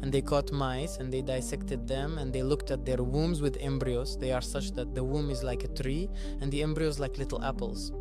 and they caught mice and they dissected them and they looked at their wombs with embryos. They are such that the womb is like a tree and the embryos like little apples.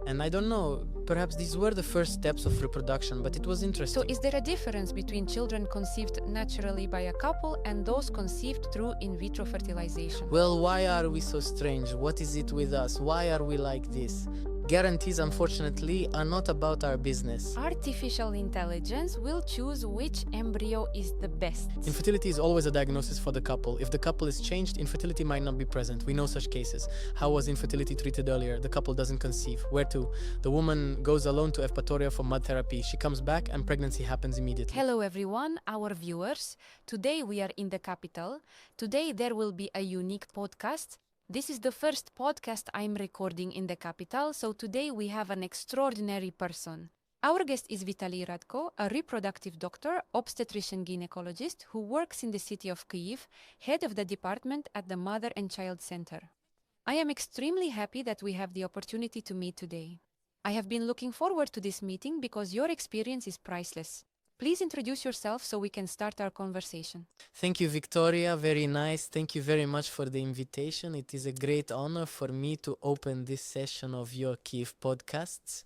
And I don't know, perhaps these were the first steps of reproduction, but it was interesting. So is there a difference between children conceived naturally by a couple and those conceived through in vitro fertilization? Well, why are we so strange? What is it with us? Why are we like this? Guarantees, unfortunately, are not about our business. Artificial intelligence will choose which embryo is the best. Infertility is always a diagnosis for the couple. If the couple is changed, infertility might not be present. We know such cases. How was infertility treated earlier? The couple doesn't conceive. Where to? The woman goes alone to Evpatoria for mud therapy. She comes back and pregnancy happens immediately. Hello everyone, our viewers. Today we are in the capital. Today there will be a unique podcast. This is the first podcast I'm recording in the capital, so today we have an extraordinary person. Our guest is Vitali Radko, a reproductive doctor, obstetrician-gynecologist who works in the city of Kyiv, head of the department at the Mother and Child Center. I am extremely happy that we have the opportunity to meet today. I have been looking forward to this meeting because your experience is priceless. Please introduce yourself so we can start our conversation. Thank you, Viktoriia. Very nice. Thank you very much for the invitation. It is a great honor for me to open this session of your Kyiv podcasts.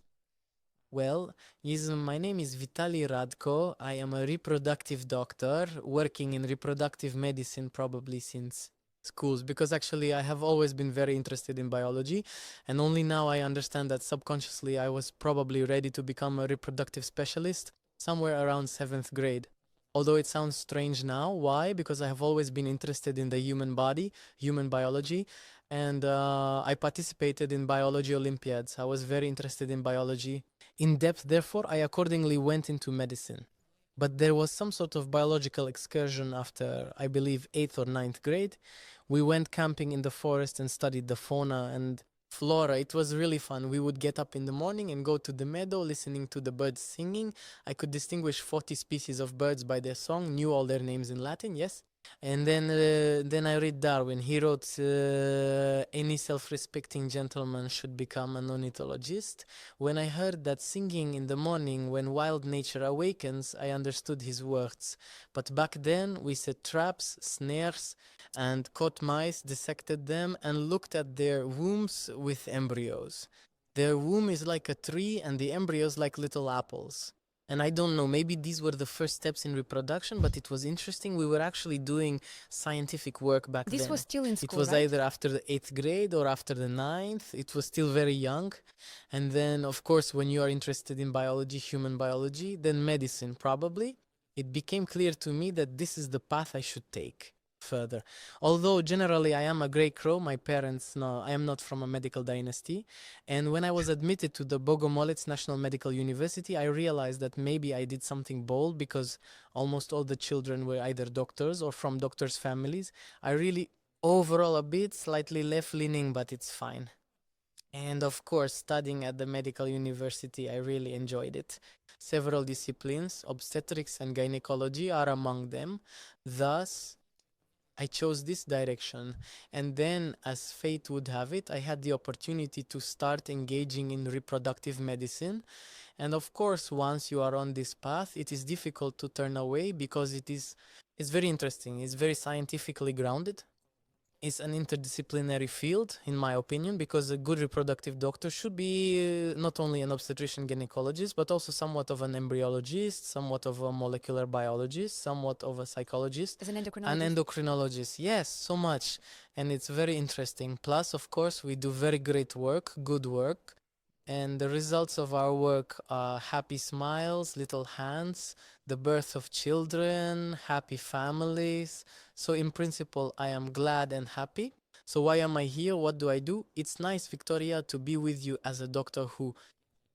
Well, my name is Vitali Radko. I am a reproductive doctor working in reproductive medicine probably since schools, because actually I have always been very interested in biology, and only now I understand that subconsciously I was probably ready to become a reproductive specialist somewhere around 7th grade. Although it sounds strange now. Why? Because I have always been interested in the human body, human biology, and I participated in biology Olympiads. I was very interested in biology in depth, therefore I accordingly went into medicine. But there was some sort of biological excursion after, I believe, 8th or 9th grade. We went camping in the forest and studied the fauna and flora. It was really fun. We would get up in the morning and go to the meadow listening to the birds singing. I could distinguish 40 species of birds by their song, knew all their names in Latin, yes. And then I read Darwin. He wrote, any self-respecting gentleman should become an ornithologist. When I heard that singing in the morning when wild nature awakens, I understood his words. But back then we set traps, snares, and caught mice, dissected them, and looked at their wombs with embryos. Their womb is like a tree and the embryos like little apples. And I don't know, maybe these were the first steps in reproduction, but it was interesting. We were actually doing scientific work back then. This was still in school, It was right? either after the 8th grade or after the 9th. It was still very young. And then, of course, when you are interested in biology, human biology, then medicine probably, it became clear to me that this is the path I should take further. Although generally I am a grey crow, my parents, no, I am not from a medical dynasty. And when I was admitted to the Bogomolets National Medical University, I realized that maybe I did something bold because almost all the children were either doctors or from doctors' families. I really overall a bit slightly left-leaning, but it's fine. And of course, studying at the medical university, I really enjoyed it. Several disciplines, obstetrics and gynecology, are among them. Thus, I chose this direction, and then, as fate would have it, I had the opportunity to start engaging in reproductive medicine. And of course, once you are on this path, it is difficult to turn away because it's very interesting. It's very scientifically grounded. It's an interdisciplinary field, in my opinion, because a good reproductive doctor should be not only an obstetrician-gynecologist, but also somewhat of an embryologist, somewhat of a molecular biologist, somewhat of a psychologist. As an endocrinologist? An endocrinologist, yes, so much. And it's very interesting. Plus, of course, we do very great work, good work. And the results of our work are happy smiles, little hands, the birth of children, happy families. So in principle, I am glad and happy. So why am I here? What do I do? It's nice, Viktoriia, to be with you as a doctor who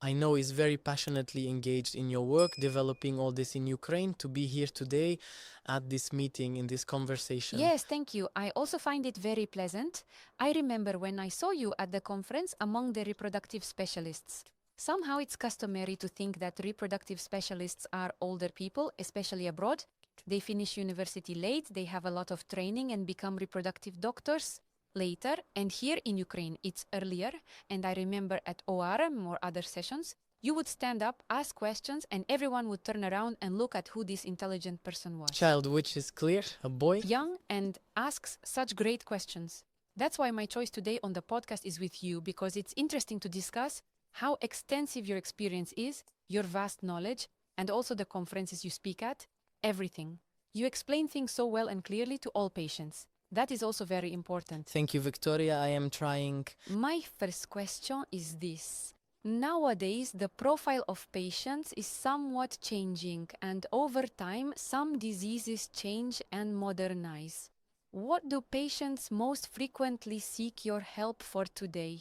I know is very passionately engaged in your work, developing all this in Ukraine, to be here today at this meeting, in this conversation. Yes, thank you. I also find it very pleasant. I remember when I saw you at the conference among the reproductive specialists. Somehow it's customary to think that reproductive specialists are older people, especially abroad. They finish university late, they have a lot of training and become reproductive doctors later. And here in Ukraine, it's earlier. And I remember at ORM or other sessions, You would stand up, ask questions, and everyone would turn around and look at who this intelligent person was. Child, which is clear, a boy. Young and asks such great questions. That's why my choice today on the podcast is with you, because it's interesting to discuss how extensive your experience is, your vast knowledge, and also the conferences you speak at, everything. You explain things so well and clearly to all patients. That is also very important. Thank you, Viktoriia. I am trying. My first question is this. Nowadays, the profile of patients is somewhat changing, and over time, some diseases change and modernize. What do patients most frequently seek your help for today?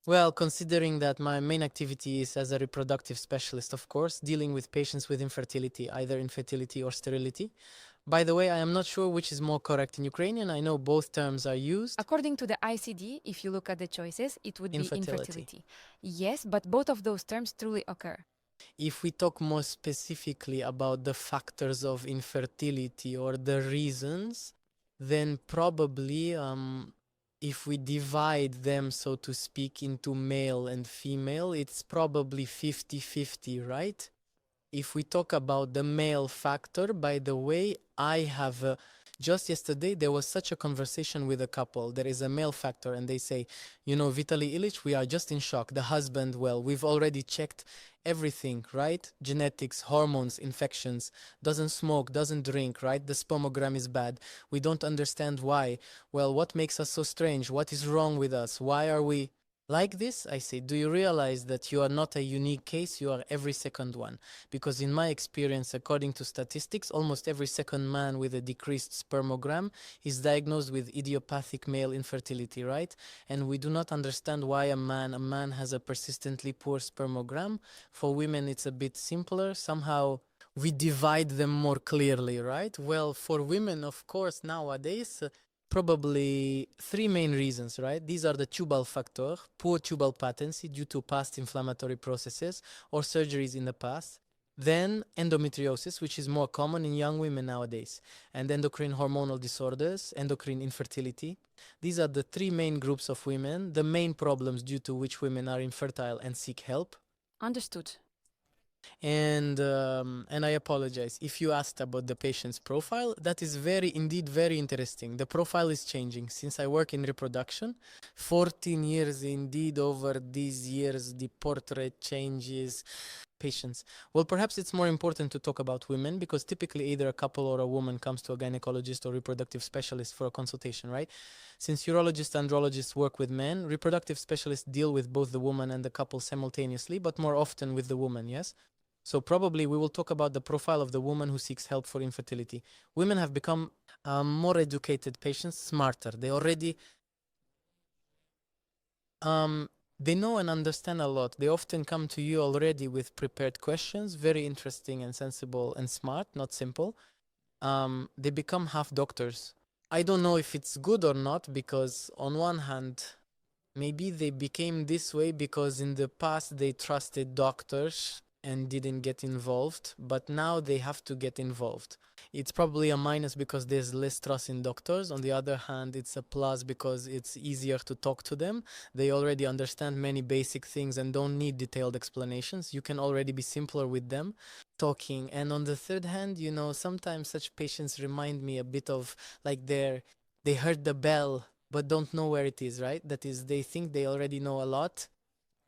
Well, considering that my main activity is as a reproductive specialist, of course, dealing with patients with infertility, either infertility or sterility. By the way, I am not sure which is more correct in Ukrainian. I know both terms are used. According to the ICD, if you look at the choices, it would be Infertility. infertility. Yes, but both of those terms truly occur. If we talk more specifically about the factors of infertility or the reasons, then probably if we divide them, so to speak, into male and female, it's probably 50-50, right? If we talk about the male factor, by the way, I have just yesterday there was such a conversation with a couple. There is a male factor and they say, you know, Vitali Ilich, we are just in shock. The husband, well, we've already checked everything, right? Genetics, hormones, infections, doesn't smoke, doesn't drink, right? The spermogram is bad. We don't understand why. Well, what makes us so strange? What is wrong with us? Why are we like this? I say, do you realize that you are not a unique case? You are every second one. Because in my experience, according to statistics, almost every second man with a decreased spermogram is diagnosed with idiopathic male infertility, right? And we do not understand why a man has a persistently poor spermogram. For women, it's a bit simpler. Somehow we divide them more clearly, right? Well, for women, of course, nowadays, probably three main reasons, right? These are the tubal factor, poor tubal patency due to past inflammatory processes or surgeries in the past. Then endometriosis, which is more common in young women nowadays, and endocrine hormonal disorders, endocrine infertility. These are the three main groups of women, the main problems due to which women are infertile and seek help. Understood. And I apologize if you asked about the patient's profile. That is indeed very interesting. The profile is changing since I work in reproduction. 14 years indeed. Over these years the portrait changes. Patients, well, perhaps it's more important to talk about women because typically either a couple or a woman comes to a gynecologist or reproductive specialist for a consultation, right? Since urologists and andrologists work with men, reproductive specialists deal with both the woman and the couple simultaneously, but more often with the woman, yes? So probably we will talk about the profile of the woman who seeks help for infertility. Women have become more educated patients, smarter. They already they know and understand a lot. They often come to you already with prepared questions, very interesting and sensible and smart, not simple. They become half doctors. I don't know if it's good or not, because on one hand, maybe they became this way because in the past they trusted doctors and didn't get involved, but now they have to get involved. It's probably a minus because there's less trust in doctors. On the other hand, it's a plus because it's easier to talk to them. They already understand many basic things and don't need detailed explanations. You can already be simpler with them talking. And on the third hand, you know, sometimes such patients remind me a bit of like they heard the bell but don't know where it is, right? That is, they think they already know a lot,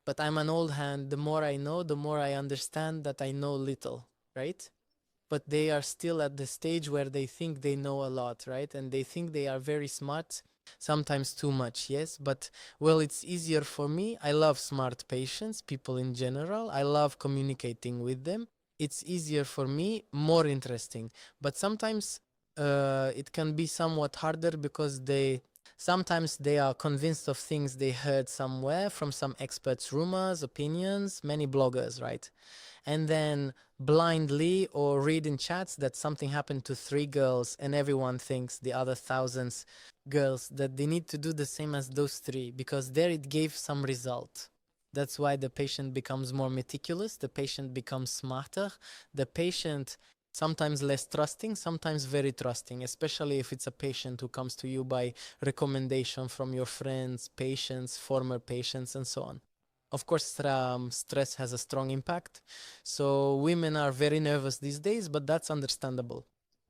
but I'm an old hand. The more I know, the more I understand that I know little, right? But they are still at the stage where they think they know a lot, right? And they think they are very smart, sometimes too much, yes? But, well, it's easier for me. I love smart patients, people in general. I love communicating with them. It's easier for me, more interesting. But sometimes it can be somewhat harder because sometimes they are convinced of things they heard somewhere from some experts, rumors, opinions, many bloggers, right? And then blindly or read in chats that something happened to 3 girls and everyone thinks the other thousands girls that they need to do the same as those 3 because there it gave some result. That's why the patient becomes more meticulous, the patient becomes smarter, the patient sometimes less trusting, sometimes very trusting, especially if it's a patient who comes to you by recommendation from your friends, patients, former patients, and so on. Of course, stress has a strong impact. So women are very nervous these days, but that's understandable.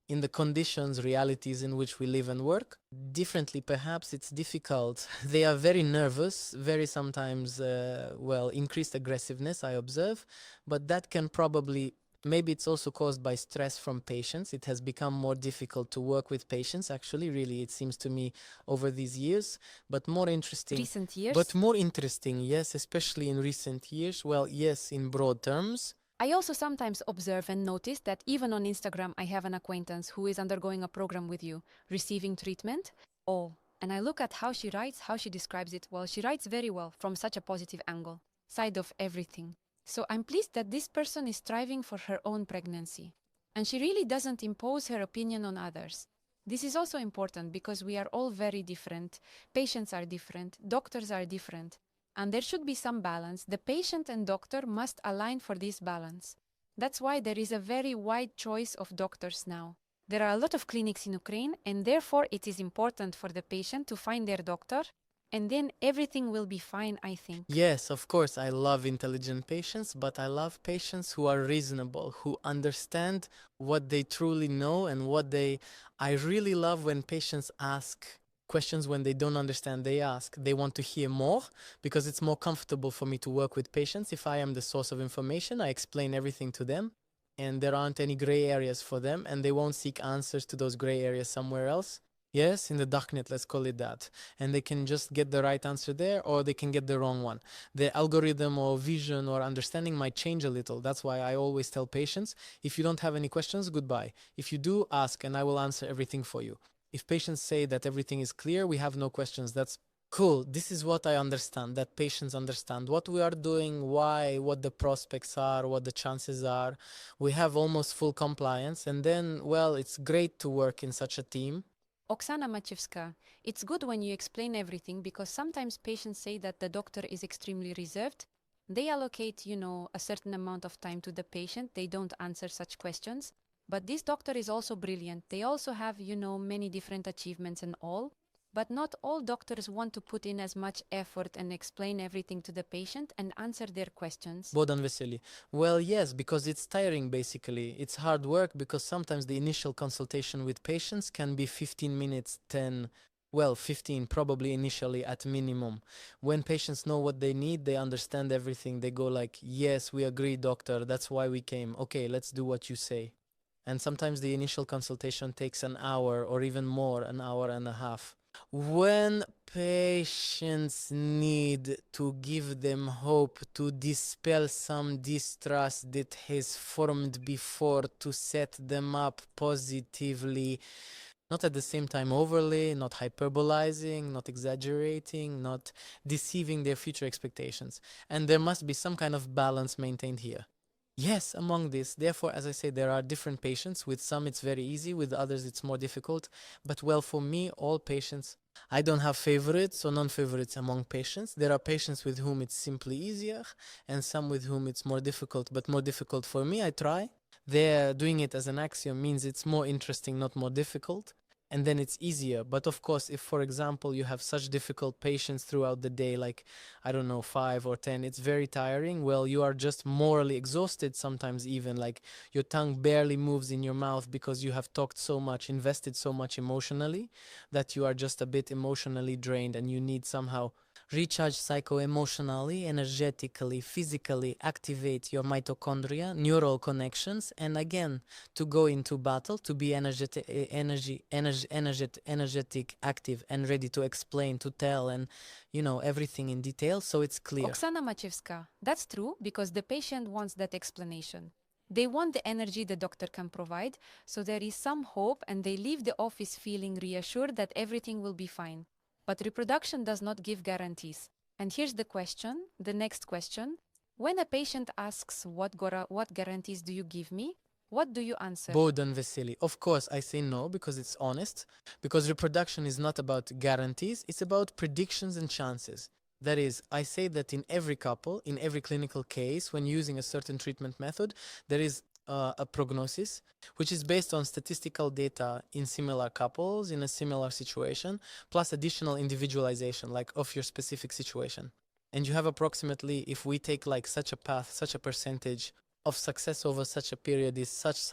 In the conditions, realities in which we live and work, differently perhaps it's difficult. They are very nervous, very sometimes, increased aggressiveness, I observe, but that can probably, maybe it's also caused by stress from patients. It has become more difficult to work with patients, actually, really, it seems to me, over these years, but more interesting. Recent years? But more interesting, yes, especially in recent years. Well, yes, in broad terms. I also sometimes observe and notice that even on Instagram, I have an acquaintance who is undergoing a program with you, receiving treatment. Oh, and I look at how she writes, how she describes it. Well, she writes very well from such a positive angle, side of everything. So I'm pleased that this person is striving for her own pregnancy. And she really doesn't impose her opinion on others. This is also important because we are all very different. Patients are different, doctors are different. And there should be some balance. The patient and doctor must align for this balance. That's why there is a very wide choice of doctors now. There are a lot of clinics in Ukraine, and therefore it is important for the patient to find their doctor, and then everything will be fine, I think. Yes, of course, I love intelligent patients, but I love patients who are reasonable, who understand what they truly know and what they... I really love when patients ask questions when they don't understand. They ask, they want to hear more, because it's more comfortable for me to work with patients. If I am the source of information, I explain everything to them, and there aren't any gray areas for them, and they won't seek answers to those gray areas somewhere else. Yes, in the darknet, let's call it that. And they can just get the right answer there, or they can get the wrong one. The algorithm or vision or understanding might change a little. That's why I always tell patients, if you don't have any questions, goodbye. If you do, ask, and I will answer everything for you. If patients say that everything is clear, we have no questions, that's cool. This is what I understand, that patients understand what we are doing, why, what the prospects are, what the chances are. We have almost full compliance, and then, well, it's great to work in such a team. Oksana Machevska, it's good when you explain everything because sometimes patients say that the doctor is extremely reserved. They allocate, a certain amount of time to the patient. They don't answer such questions. But this doctor is also brilliant. They also have, many different achievements and all. But not all doctors want to put in as much effort and explain everything to the patient and answer their questions. Bodan Veseli. Well, yes, because it's tiring, basically. It's hard work because sometimes the initial consultation with patients can be 15 minutes, 10, 15 probably initially at minimum. When patients know what they need, they understand everything. They go like, yes, we agree, doctor. That's why we came. Okay, let's do what you say. And sometimes the initial consultation takes an hour or even more, an hour and a half. When patients need to give them hope, to dispel some distrust that has formed before, to set them up positively, not at the same time overly, not hyperbolizing, not exaggerating, not deceiving their future expectations. And there must be some kind of balance maintained here. Yes, among this. Therefore, as I say, there are different patients. With some it's very easy, with others it's more difficult. But well, for me, all patients, I don't have favorites or non-favorites among patients. There are patients with whom it's simply easier and some with whom it's more difficult. But more difficult for me, I try. They're doing it as an axiom means it's more interesting, not more difficult. And then it's easier. But of course, if, for example, you have such difficult patients throughout the day, like, I don't know, 5 or 10, it's very tiring. Well, you are just morally exhausted sometimes, even like your tongue barely moves in your mouth because you have talked so much, invested so much emotionally, that you are just a bit emotionally drained and you need somehow recharge psycho-emotionally, energetically, physically, activate your mitochondria, neural connections, and again, to go into battle, to be energetic, active, and ready to explain, to tell, and everything in detail, so it's clear. Oksana Machevska, that's true because the patient wants that explanation. They want the energy the doctor can provide, so there is some hope and they leave the office feeling reassured that everything will be fine. But reproduction does not give guarantees. And here's the next question. When a patient asks what guarantees do you give me, what do you answer? Bodan Veseli. Of course, I say no because it's honest. Because reproduction is not about guarantees, it's about predictions and chances. That is, I say that in every couple, in every clinical case, when using a certain treatment method, there is a prognosis, which is based on statistical data in similar couples in a similar situation, plus additional individualization, like of your specific situation. And you have approximately, if we take like such a path, such a percentage of success over such a period is such.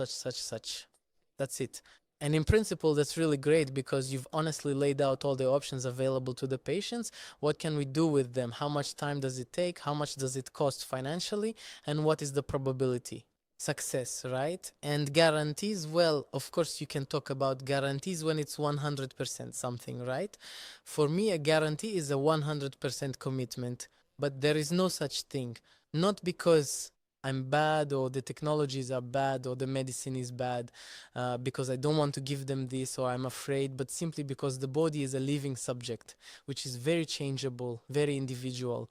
That's it. And in principle, that's really great because you've honestly laid out all the options available to the patients. What can we do with them? How much time does it take? How much does it cost financially? And what is the probability? Success, right? And guarantees, well, of course, you can talk about guarantees when it's 100% something, right? For me, a guarantee is a 100% commitment, but there is no such thing. Not because I'm bad or the technologies are bad or the medicine is bad, because I don't want to give them this or I'm afraid, but simply because the body is a living subject, which is very changeable, very individual.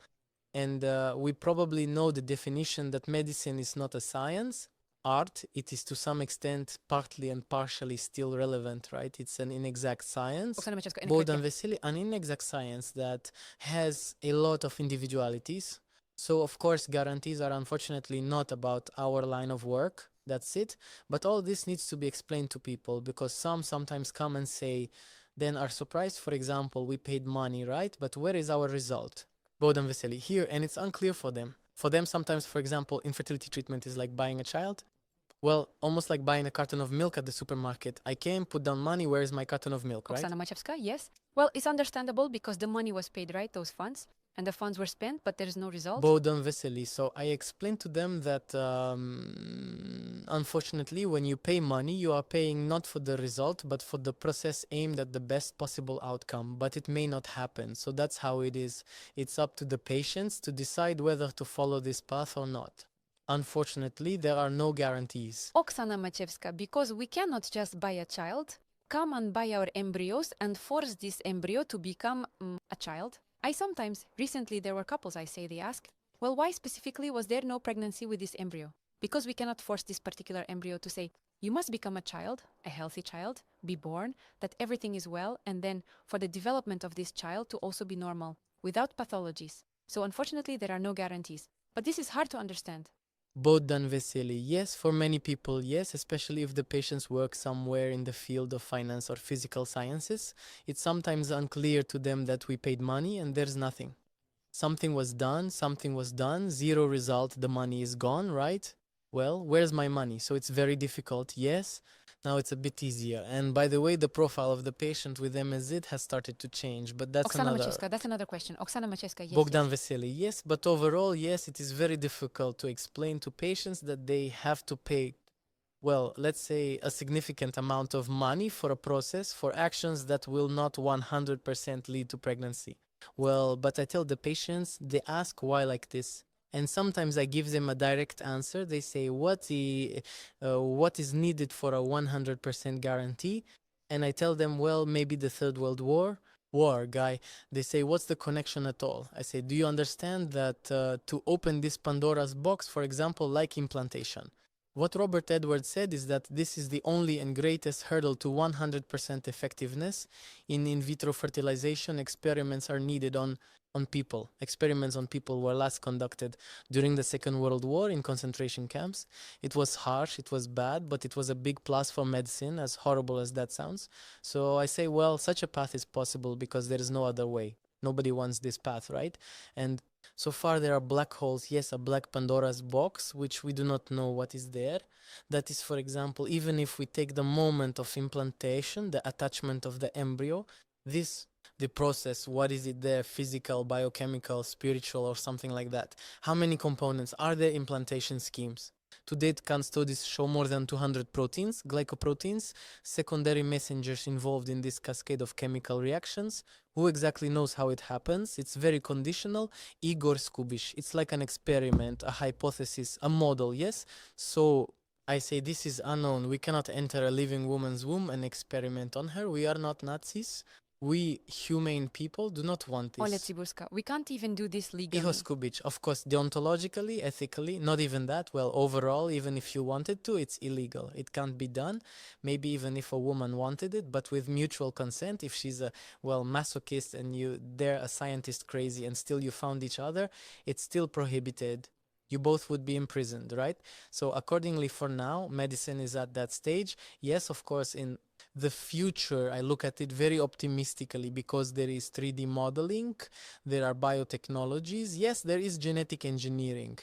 And we probably know the definition that medicine is not a science. Art, it is to some extent partly and partially still relevant, right? It's an inexact science. Oksana Machevska, Bogdan Vesely, an inexact science that has a lot of individualities. So, of course, guarantees are unfortunately not about our line of work. That's it. But all this needs to be explained to people because some sometimes come and say, then are surprised, for example, we paid money, right? But where is our result? Bogdan Vesely here, and it's unclear for them. For them, sometimes, for example, infertility treatment is like buying a child. Well, almost like buying a carton of milk at the supermarket. I came, put down money, where is my carton of milk, right? Oksana Machevska, yes. Well, it's understandable because the money was paid, right? Those funds. And the funds were spent, but there is no result. Bogdan Vesely. So I explained to them that unfortunately, when you pay money, you are paying not for the result, but for the process aimed at the best possible outcome. But it may not happen. So that's how it is. It's up to the patients to decide whether to follow this path or not. Unfortunately, there are no guarantees. Oksana Machevska, because we cannot just buy a child, come and buy our embryos and force this embryo to become a child. Recently there were couples, they ask, well, why specifically was there no pregnancy with this embryo? Because we cannot force this particular embryo to say, you must become a child, a healthy child, be born, that everything is well, and then for the development of this child to also be normal, without pathologies. So unfortunately, there are no guarantees. But this is hard to understand. Bogdan Vesely, yes, for many people, yes, especially if the patients work somewhere in the field of finance or physical sciences. It's sometimes unclear to them that we paid money and there's nothing. Something was done, zero result, the money is gone, right? Well, where's my money? So it's very difficult, yes. Now it's a bit easier. And by the way, the profile of the patient with MSZ has started to change, but that's Oksana Machevska, that's another question. Oksana Machevska, yes. Bogdan Vesely, yes, but overall, yes, it is very difficult to explain to patients that they have to pay, well, let's say a significant amount of money for a process, for actions that will not 100% lead to pregnancy. Well, but I tell the patients, they ask why like this. And sometimes I give them a direct answer. They say, what is needed for a 100% guarantee? And I tell them, well, maybe the Third World War. Guy. They say, what's the connection at all? I say, do you understand that to open this Pandora's box, for example, like implantation, what Robert Edwards said is that this is the only and greatest hurdle to 100% effectiveness. In vitro fertilization, experiments are needed on people. Experiments on people were last conducted during the Second World War in concentration camps. It was harsh, it was bad, but it was a big plus for medicine, as horrible as that sounds. So I say, well, such a path is possible because there is no other way. Nobody wants this path, right? And so far there are black holes, yes, a black Pandora's box, which we do not know what is there. That is, for example, even if we take the moment of implantation, the attachment of the embryo, the process, what is it there, physical, biochemical, spiritual, or something like that? How many components? Are there implantation schemes? To date, CAN studies show more than 200 proteins, glycoproteins, secondary messengers involved in this cascade of chemical reactions. Who exactly knows how it happens? It's very conditional. Igor Skubish. It's like an experiment, a hypothesis, a model, yes? So I say this is unknown. We cannot enter a living woman's womb and experiment on her. We are not Nazis. We humane people do not want this. Oля Tsiburska, we can't even do this legally. Igor Skubic, of course, deontologically, ethically, not even that. Well, overall, even if you wanted to, it's illegal. It can't be done. Maybe even if a woman wanted it, but with mutual consent, if she's a, well, masochist and they're a scientist crazy and still you found each other, it's still prohibited. You both would be imprisoned, right? So accordingly, for now, medicine is at that stage. Yes, of course, in The future, I look at it very optimistically because there is 3D modeling, there are biotechnologies, yes, there is genetic engineering.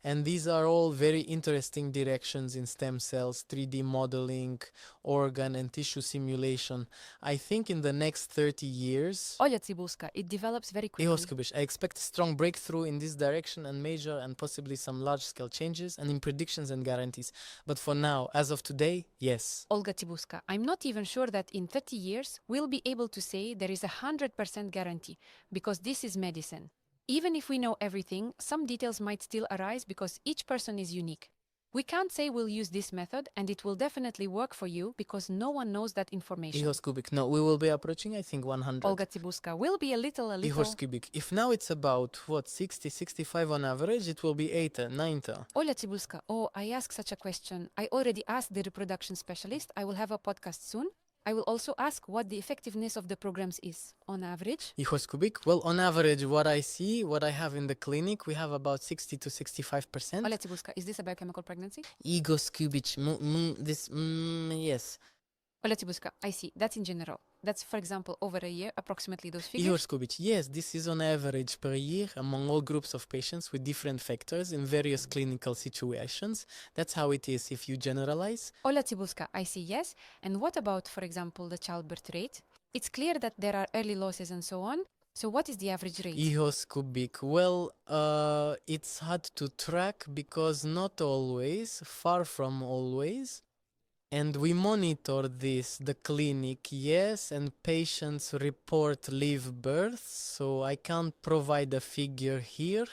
And these are all very interesting directions in stem cells, 3D modeling, organ and tissue simulation. I think in the next 30 years, Olha, Tsibuska, it develops very quickly. I expect a strong breakthrough in this direction and major and possibly some large-scale changes and in predictions and guarantees. But for now, as of today, yes. Olga Tsibuska, I'm not even sure that in 30 years we'll be able to say there is a 100% guarantee, because this is medicine. Even if we know everything, some details might still arise because each person is unique. We can't say we'll use this method and it will definitely work for you because no one knows that information. Ihos Kubik, no, we will be approaching, I think, 100. Olga Tsibuska, will be a little. Ihos Kubik, if now it's about, 60, 65 on average, it will be 80, 90. Olga Tsibuska, oh, I asked such a question. I already asked the reproduction specialist. I will have a podcast soon. I will also ask what the effectiveness of the programs is, on average. Ihos Kubik, well, on average, what I see, what I have in the clinic, we have about 60 to 65%. Olga Tsibuska, is this a biochemical pregnancy? Igos Kubik, yes. Olga Tsibuska, I see. That's in general. That's, for example, over a year, approximately those figures. Igor Skubic, yes, this is on average per year among all groups of patients with different factors in various clinical situations. That's how it is if you generalize. Olga Tsibuska, I see, yes. And what about, for example, the childbirth rate? It's clear that there are early losses and so on. So what is the average rate? Ihos Kubik, well, it's hard to track because not always, far from always. And we monitor this, the clinic, yes, and patients report live births, so I can't provide a figure here.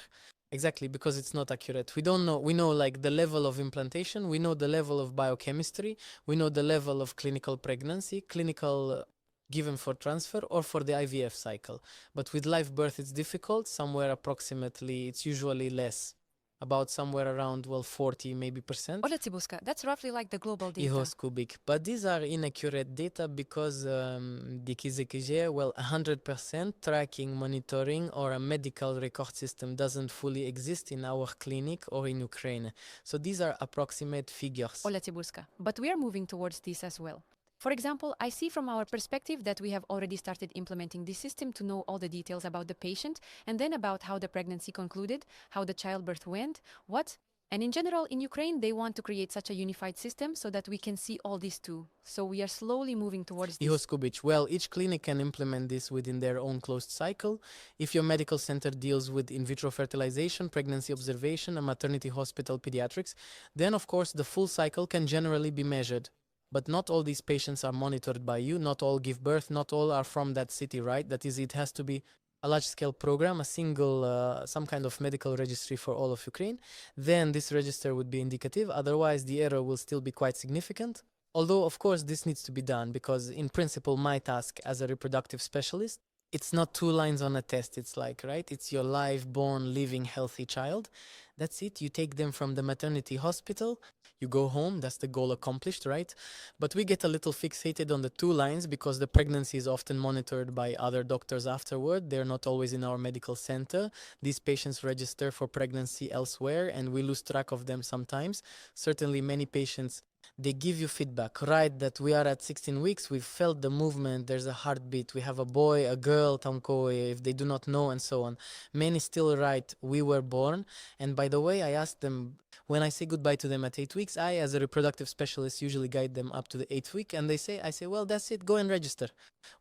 Exactly, because it's not accurate. We don't know. We know like the level of implantation, we know the level of biochemistry, we know the level of clinical pregnancy, clinical given for transfer or for the IVF cycle. But with live birth, it's difficult. Somewhere approximately, it's usually less. About somewhere around, 40 maybe percent. Olga Tsibuska, that's roughly like the global data. Ihos Kubik. But these are inaccurate data because 100% tracking, monitoring, or a medical record system doesn't fully exist in our clinic or in Ukraine. So these are approximate figures. Olga Tsibuska, but we are moving towards this as well. For example, I see from our perspective that we have already started implementing this system to know all the details about the patient and then about how the pregnancy concluded, how the childbirth went, what. And in general, in Ukraine, they want to create such a unified system so that we can see all this too. So we are slowly moving towards this. Ihos Kubic, well, each clinic can implement this within their own closed cycle. If your medical center deals with in vitro fertilization, pregnancy observation, and maternity hospital pediatrics, then of course the full cycle can generally be measured. But not all these patients are monitored by you, not all give birth, not all are from that city, right? That is, it has to be a large-scale program, a single, some kind of medical registry for all of Ukraine. Then this register would be indicative, otherwise the error will still be quite significant. Although, of course, this needs to be done because, in principle, my task as a reproductive specialist, it's not 2 lines on a test, it's like, right? It's your live, born, living, healthy child. That's it. You take them from the maternity hospital, you go home, that's the goal accomplished, right? But we get a little fixated on the 2 lines because the pregnancy is often monitored by other doctors afterward. They're not always in our medical center. These patients register for pregnancy elsewhere and we lose track of them sometimes. Certainly many patients, they give you feedback, right? That we are at 16 weeks, we've felt the movement, there's a heartbeat, we have a boy, a girl, tamko, if they do not know, and so on. Many still write, we were born. And by the way, I ask them, when I say goodbye to them at 8 weeks, I, as a reproductive specialist, usually guide them up to the 8th week. And I say, well, that's it, go and register.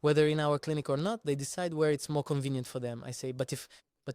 Whether in our clinic or not, they decide where it's more convenient for them. I say, but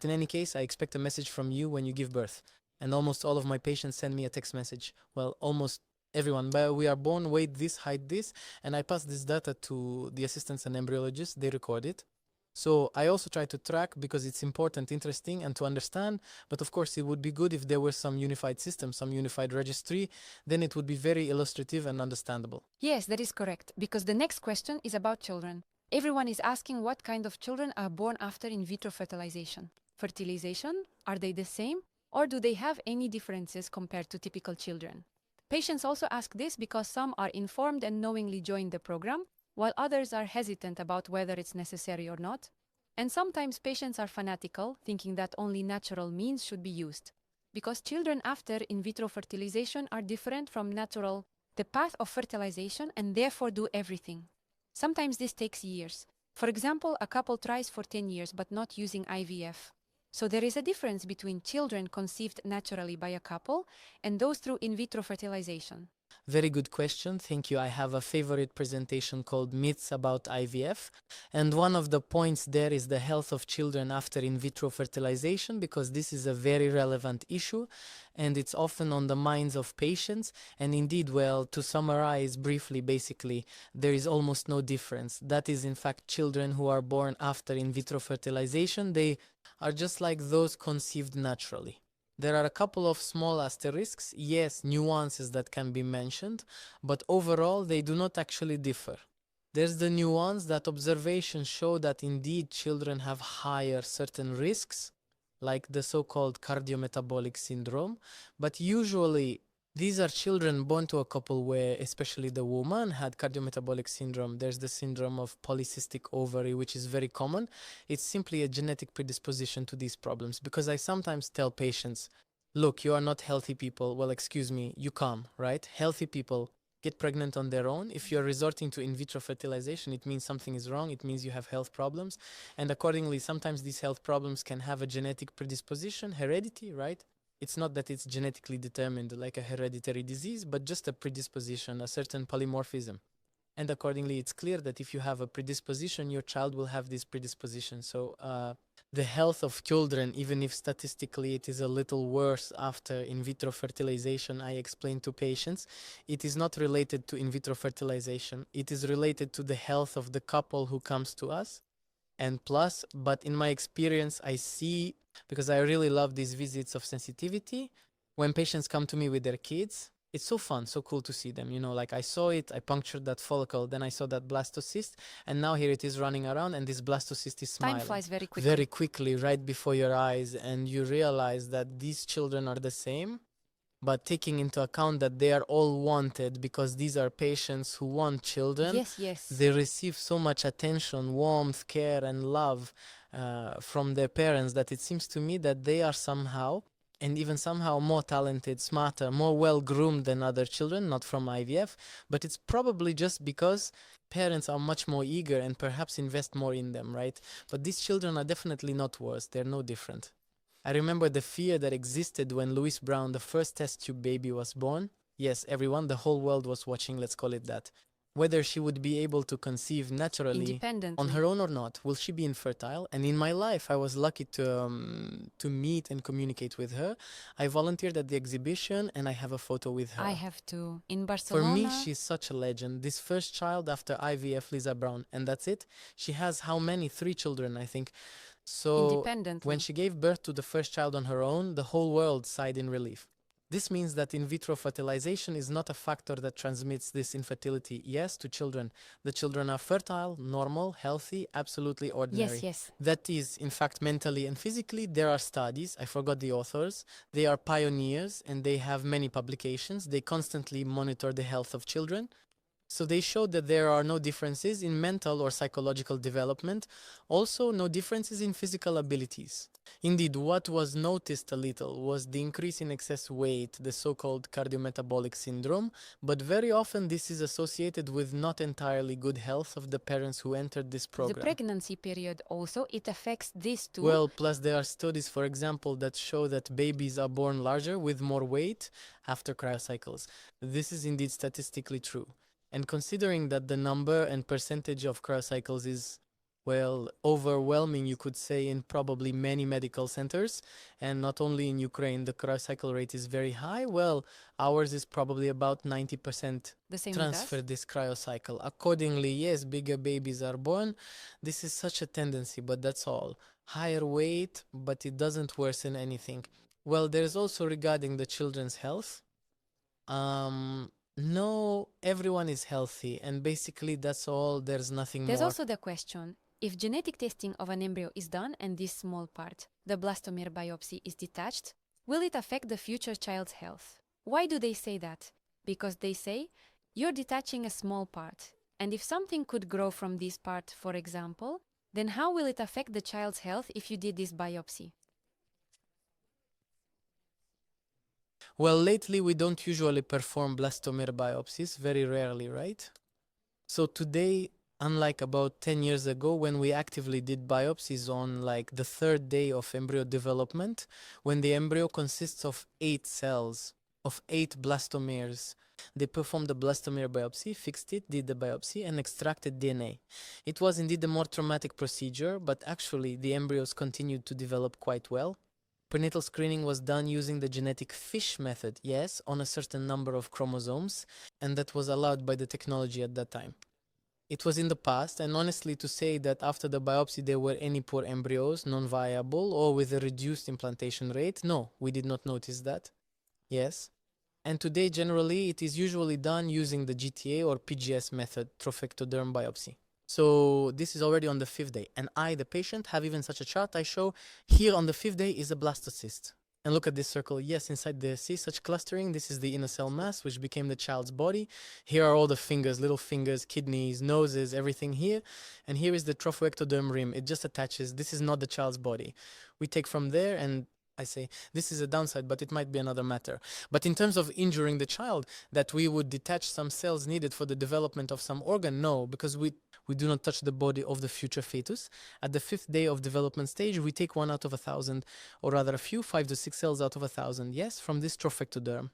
in any case, I expect a message from you when you give birth. And almost all of my patients send me a text message. Well, almost everyone, but we are born, weight this, height this, and I pass this data to the assistants and embryologists, they record it. So I also try to track because it's important, interesting, and to understand, but of course it would be good if there was some unified system, some unified registry, then it would be very illustrative and understandable. Yes, that is correct, because the next question is about children. Everyone is asking what kind of children are born after in vitro fertilization. Fertilization, are they the same, or do they have any differences compared to typical children? Patients also ask this because some are informed and knowingly join the program, while others are hesitant about whether it's necessary or not. And sometimes patients are fanatical, thinking that only natural means should be used. Because children after in vitro fertilization are different from natural the path of fertilization and therefore do everything. Sometimes this takes years. For example, a couple tries for 10 years but not using IVF. So there is a difference between children conceived naturally by a couple and those through in vitro fertilization. Very good question. Thank you. I have a favorite presentation called Myths About IVF. And one of the points there is the health of children after in vitro fertilization, because this is a very relevant issue and it's often on the minds of patients. And indeed, well, to summarize briefly, basically, there is almost no difference. That is, in fact, children who are born after in vitro fertilization, they are just like those conceived naturally. There are a couple of small asterisks, yes, nuances that can be mentioned, but overall they do not actually differ. There's the nuance that observations show that indeed children have higher certain risks, like the so-called cardiometabolic syndrome, but usually these are children born to a couple where especially the woman had cardiometabolic syndrome. There's the syndrome of polycystic ovary, which is very common. It's simply a genetic predisposition to these problems, because I sometimes tell patients, look, you are not healthy people. Well, excuse me, you come, right? Healthy people get pregnant on their own. If you're resorting to in vitro fertilization, it means something is wrong. It means you have health problems. And accordingly, sometimes these health problems can have a genetic predisposition, heredity, right? It's not that it's genetically determined like a hereditary disease, but just a predisposition, a certain polymorphism. And accordingly, it's clear that if you have a predisposition, your child will have this predisposition. So the health of children, even if statistically it is a little worse after in vitro fertilization, I explain to patients, it is not related to in vitro fertilization. It is related to the health of the couple who comes to us. And plus, but in my experience, I see, because I really love these visits of sensitivity, when patients come to me with their kids, it's so fun, so cool to see them. You know, like I saw it, I punctured that follicle, then I saw that blastocyst, and now here it is running around, and this blastocyst is smiling. Time flies very quickly. Very quickly, right before your eyes, and you realize that these children are the same, but taking into account that they are all wanted, because these are patients who want children. Yes. They receive so much attention, warmth, care, and love from their parents, that it seems to me that they are somehow, and even somehow, more talented, smarter, more well-groomed than other children, not from IVF, but it's probably just because parents are much more eager and perhaps invest more in them, right? But these children are definitely not worse. They're no different. I remember the fear that existed when Louise Brown, the first test tube baby, was born. Yes, everyone, the whole world was watching, let's call it that. Whether she would be able to conceive naturally on her own or not. Will she be infertile? And in my life, I was lucky to meet and communicate with her. I volunteered at the exhibition and I have a photo with her. I have to. In For Barcelona. me, she's such a legend. This first child after IVF, Lisa Brown, and that's it. She has how many? 3 children, I think. So Independently. when she gave birth to the first child on her own, the whole world sighed in relief. This means that in vitro fertilization is not a factor that transmits this infertility, yes, to children. The children are fertile, normal, healthy, absolutely ordinary. Yes. That is, in fact, mentally and physically, there are studies, I forgot the authors, they are pioneers and they have many publications. They constantly monitor the health of children. So they showed that there are no differences in mental or psychological development, also no differences in physical abilities. Indeed, what was noticed a little was the increase in excess weight, the so-called cardiometabolic syndrome, but very often this is associated with not entirely good health of the parents who entered this program. The pregnancy period also, it affects this too. Well, plus there are studies, for example, that show that babies are born larger with more weight after cryocycles. This is indeed statistically true. And considering that the number and percentage of cryocycles is, well, overwhelming, you could say, in probably many medical centers, and not only in Ukraine, the cryocycle rate is very high. Well, ours is probably about 90% The same transfer this cryocycle. Accordingly, yes, bigger babies are born. This is such a tendency, but that's all. Higher weight, but it doesn't worsen anything. Well, there's also regarding the children's health. No, everyone is healthy, and basically that's all. There's nothing There's more. also the question, if genetic testing of an embryo is done and this small part, the blastomere biopsy, is detached, will it affect the future child's health? Why do they say that? Because they say, you're detaching a small part, and if something could grow from this part, for example, then how will it affect the child's health if you did this biopsy? Well, lately we don't usually perform blastomere biopsies, very rarely, right? So today, unlike about 10 years ago when we actively did biopsies on like the third day of embryo development, when the embryo consists of 8 cells, of 8 blastomeres, they performed the blastomere biopsy, fixed it, did the biopsy, and extracted DNA. It was indeed a more traumatic procedure, but actually the embryos continued to develop quite well. Prenatal screening was done using the genetic FISH method, yes, on a certain number of chromosomes, and that was allowed by the technology at that time. It was in the past, and honestly, to say that after the biopsy there were any poor embryos, non-viable, or with a reduced implantation rate, no, we did not notice that. Yes. And today, generally, it is usually done using the GTA or PGS method, trophectoderm biopsy. So this is already on the 5th day. And I, the patient, have even such a chart I show. Here on the 5th day is a blastocyst. And look at this circle. Yes, inside the see such clustering, this is the inner cell mass, which became the child's body. Here are all the fingers, little fingers, kidneys, noses, everything here. And here is the trophectoderm rim. It just attaches. This is not the child's body. We take from there, and I say, this is a downside, but it might be another matter. But in terms of injuring the child, that we would detach some cells needed for the development of some organ, no, because we do not touch the body of the future fetus. At the 5th day of development stage, we take 1 out of 1,000, or rather a few, 5 to 6 cells out of 1,000, yes, from this trophectoderm.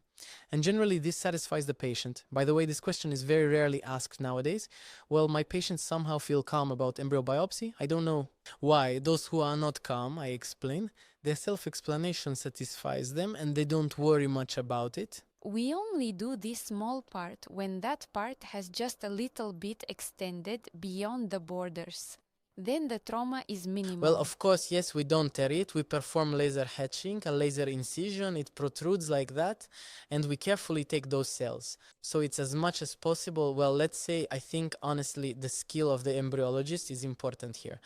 And generally, this satisfies the patient. By the way, this question is very rarely asked nowadays. Well, my patients somehow feel calm about embryo biopsy. I don't know why. Those who are not calm, I explain, their self-explanation satisfies them and they don't worry much about it. We only do this small part when that part has just a little bit extended beyond the borders. Then the trauma is minimal. Well, of course, yes, we don't tear it. We perform laser hatching, a laser incision. It protrudes like that, and we carefully take those cells. So it's as much as possible. Well, let's say, I think, honestly, the skill of the embryologist is important here.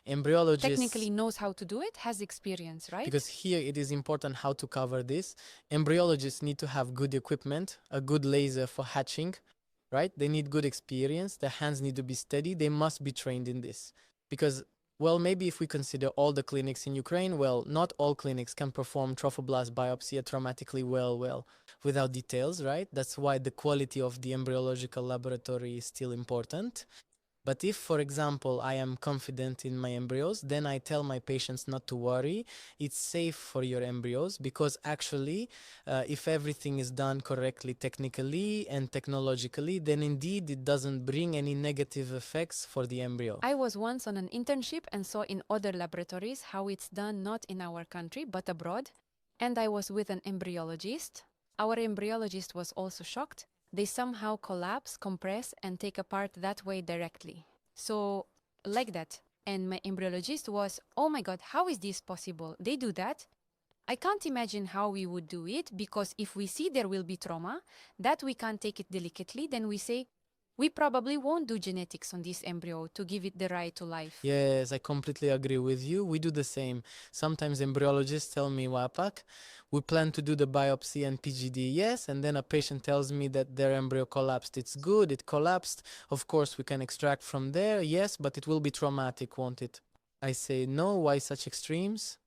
Embryologist Technically knows how to do it, has experience, right? because here it is important how to cover this. Embryologists need to have good equipment, a good laser for hatching, right? They need good experience. Their hands need to be steady. They must be trained in this. Because, well, maybe if we consider all the clinics in Ukraine, well, not all clinics can perform trophoblast biopsy traumatically well, without details, right? That's why the quality of the embryological laboratory is still important. But if, for example, I am confident in my embryos, then I tell my patients not to worry. It's safe for your embryos because actually, if everything is done correctly technically and technologically, then indeed it doesn't bring any negative effects for the embryo. I was once on an internship and saw in other laboratories how it's done not in our country but abroad. And I was with an embryologist. Our embryologist was also shocked. They somehow collapse, compress, and take apart that way directly. So, like that. And my embryologist was, oh my god, how is this possible? They do that? I can't imagine how we would do it, because if we see there will be trauma, that we can't take it delicately, then we say, we probably won't do genetics on this embryo to give it the right to life. Yes, I completely agree with you. We do the same. Sometimes embryologists tell me, Wapak, we plan to do the biopsy and PGD, yes, and then a patient tells me that their embryo collapsed. It's good, it collapsed. Of course, we can extract from there, yes, but it will be traumatic, won't it? I say, no, why such extremes?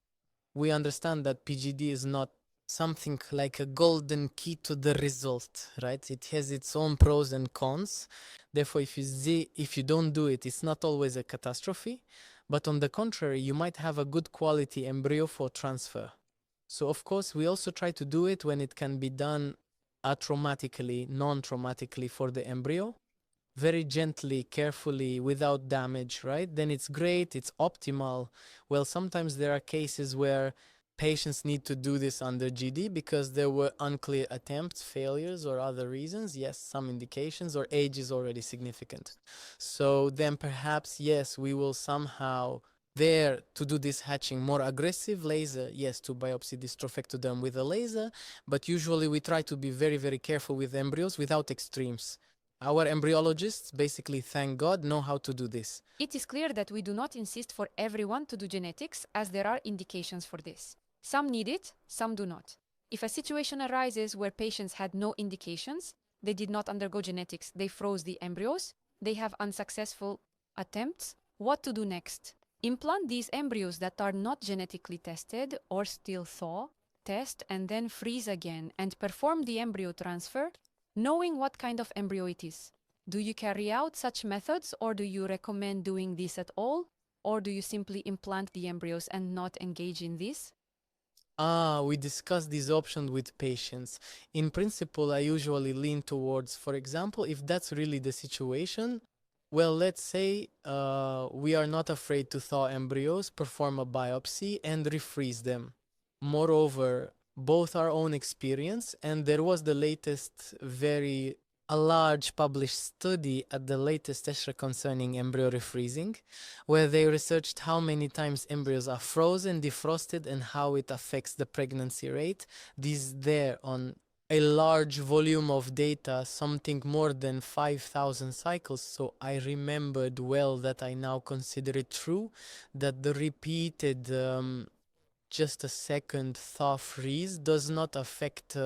We understand that PGD is not something like a golden key to the result, right? It has its own pros and cons. Therefore, if you don't do it, it's not always a catastrophe. But on the contrary, you might have a good quality embryo for transfer. So of course, we also try to do it when it can be done atraumatically, non-traumatically for the embryo. Very gently, carefully, without damage, right? Then it's great, it's optimal. Well, sometimes there are cases where patients need to do this under GD because there were unclear attempts, failures, or other reasons. Yes, some indications, or age is already significant. So then perhaps, yes, we will somehow there to do this hatching more aggressive laser, yes, to biopsy this trophectoderm with a laser, but usually we try to be very, very careful with embryos without extremes. Our embryologists, basically, thank God, know how to do this. It is clear that we do not insist for everyone to do genetics, as there are indications for this. Some need it, some do not. If a situation arises where patients had no indications, they did not undergo genetics, they froze the embryos, they have unsuccessful attempts, what to do next? Implant these embryos that are not genetically tested or still thaw, test, and then freeze again and perform the embryo transfer, knowing what kind of embryo it is? Do you carry out such methods, or do you recommend doing this at all? Or do you simply implant the embryos and not engage in this? We discuss this option with patients. In principle, I usually lean towards, for example, if that's really the situation, well, let's say we are not afraid to thaw embryos, perform a biopsy, and refreeze them. Moreover, both our own experience, and there was the latest a large published study at the latest ESHRE concerning embryo refreezing, where they researched how many times embryos are frozen, defrosted, and how it affects the pregnancy rate. This there on a large volume of data, something more than 5,000 cycles. So I remembered well that I now consider it true that the repeated just a second thaw freeze does not affect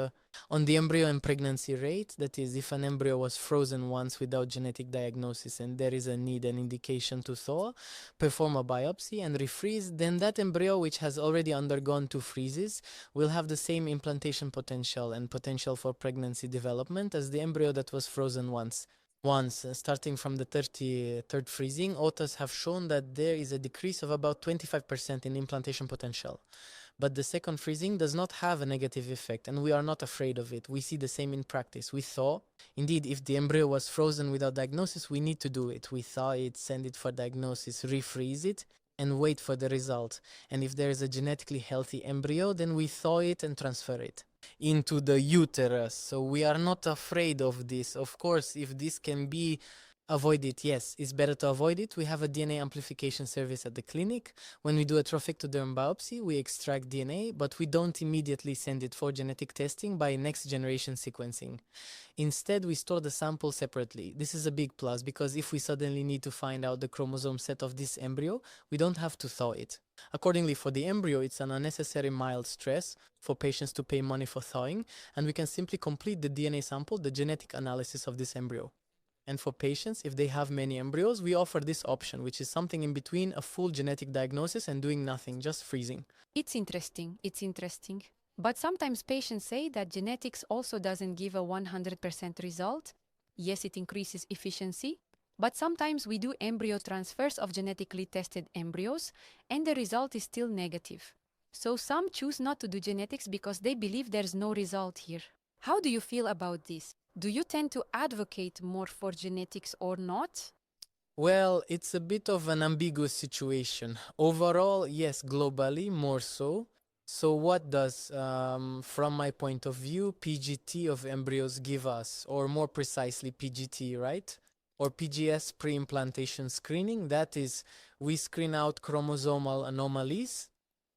on the embryo and pregnancy rate. That is, if an embryo was frozen once without genetic diagnosis and there is a need and indication to thaw, perform a biopsy and refreeze, then that embryo, which has already undergone 2 freezes, will have the same implantation potential and potential for pregnancy development as the embryo that was frozen once. Starting from the 33rd freezing, authors have shown that there is a decrease of about 25% in implantation potential. But the second freezing does not have a negative effect, and we are not afraid of it. We see the same in practice. We thaw. Indeed, if the embryo was frozen without diagnosis, we need to do it. We thaw it, send it for diagnosis, refreeze it, and wait for the result. And if there is a genetically healthy embryo, then we thaw it and transfer it into the uterus. So we are not afraid of this. Of course, if this can be avoided, yes, it's better to avoid it. We have a DNA amplification service at the clinic. When we do a trophectoderm biopsy, we extract DNA, but we don't immediately send it for genetic testing by next generation sequencing. Instead, we store the sample separately. This is a big plus because if we suddenly need to find out the chromosome set of this embryo, we don't have to thaw it. Accordingly, for the embryo, it's an unnecessary mild stress for patients to pay money for thawing, and we can simply complete the DNA sample, the genetic analysis of this embryo. And for patients, if they have many embryos, we offer this option, which is something in between a full genetic diagnosis and doing nothing, just freezing. It's interesting. But sometimes patients say that genetics also doesn't give a 100% result. Yes, it increases efficiency, but sometimes we do embryo transfers of genetically tested embryos and the result is still negative. So some choose not to do genetics because they believe there's no result here. How do you feel about this? Do you tend to advocate more for genetics or not? Well, it's a bit of an ambiguous situation. Overall, yes, globally, more so. So what does, from my point of view, PGT of embryos give us, or more precisely PGT, right? Or PGS, pre-implantation screening. That is, we screen out chromosomal anomalies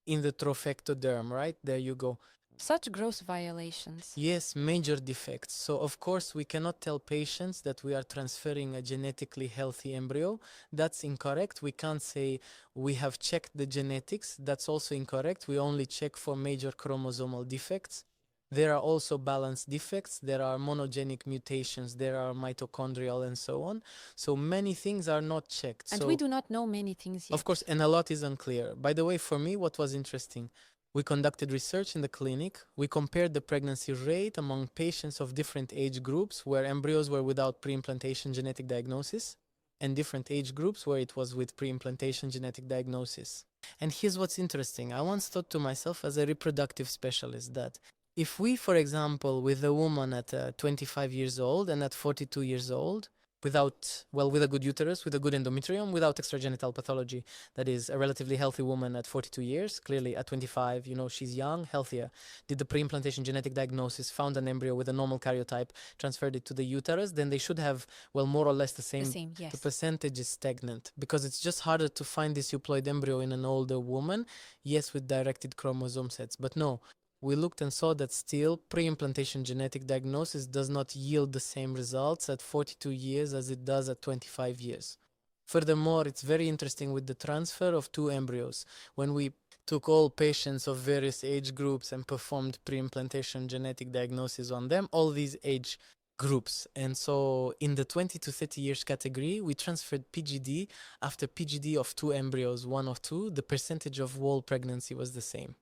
in the trophectoderm, right? There you go. Such gross violations. Yes, major defects. So of course we cannot tell patients that we are transferring a genetically healthy embryo. That's incorrect. We can't say we have checked the genetics. That's also incorrect. We only check for major chromosomal defects. There are also balance defects. There are monogenic mutations. There are mitochondrial and so on. So many things are not checked. And we do not know many things yet. Of course, and a lot is unclear. By the way, for me, what was interesting, we conducted research in the clinic. We compared the pregnancy rate among patients of different age groups where embryos were without pre-implantation genetic diagnosis and different age groups where it was with pre-implantation genetic diagnosis. And here's what's interesting. I once thought to myself as a reproductive specialist that if we, for example, with a woman at 25 years old and at 42 years old, with a good uterus, with a good endometrium, without extragenital pathology. That is a relatively healthy woman at 42 years, clearly at 25, she's young, healthier, did the pre-implantation genetic diagnosis, found an embryo with a normal karyotype, transferred it to the uterus, then they should have, more or less the same. Yes. The percentage is stagnant because it's just harder to find this euploid embryo in an older woman, yes, with directed chromosome sets, but no. We looked and saw that still pre-implantation genetic diagnosis does not yield the same results at 42 years as it does at 25 years. Furthermore, it's very interesting with the transfer of 2 embryos. When we took all patients of various age groups and performed pre-implantation genetic diagnosis on them, all these age groups. And so in the 20 to 30 years category, we transferred PGD after PGD of 2 embryos, 1 of 2. The percentage of whole pregnancy was the same.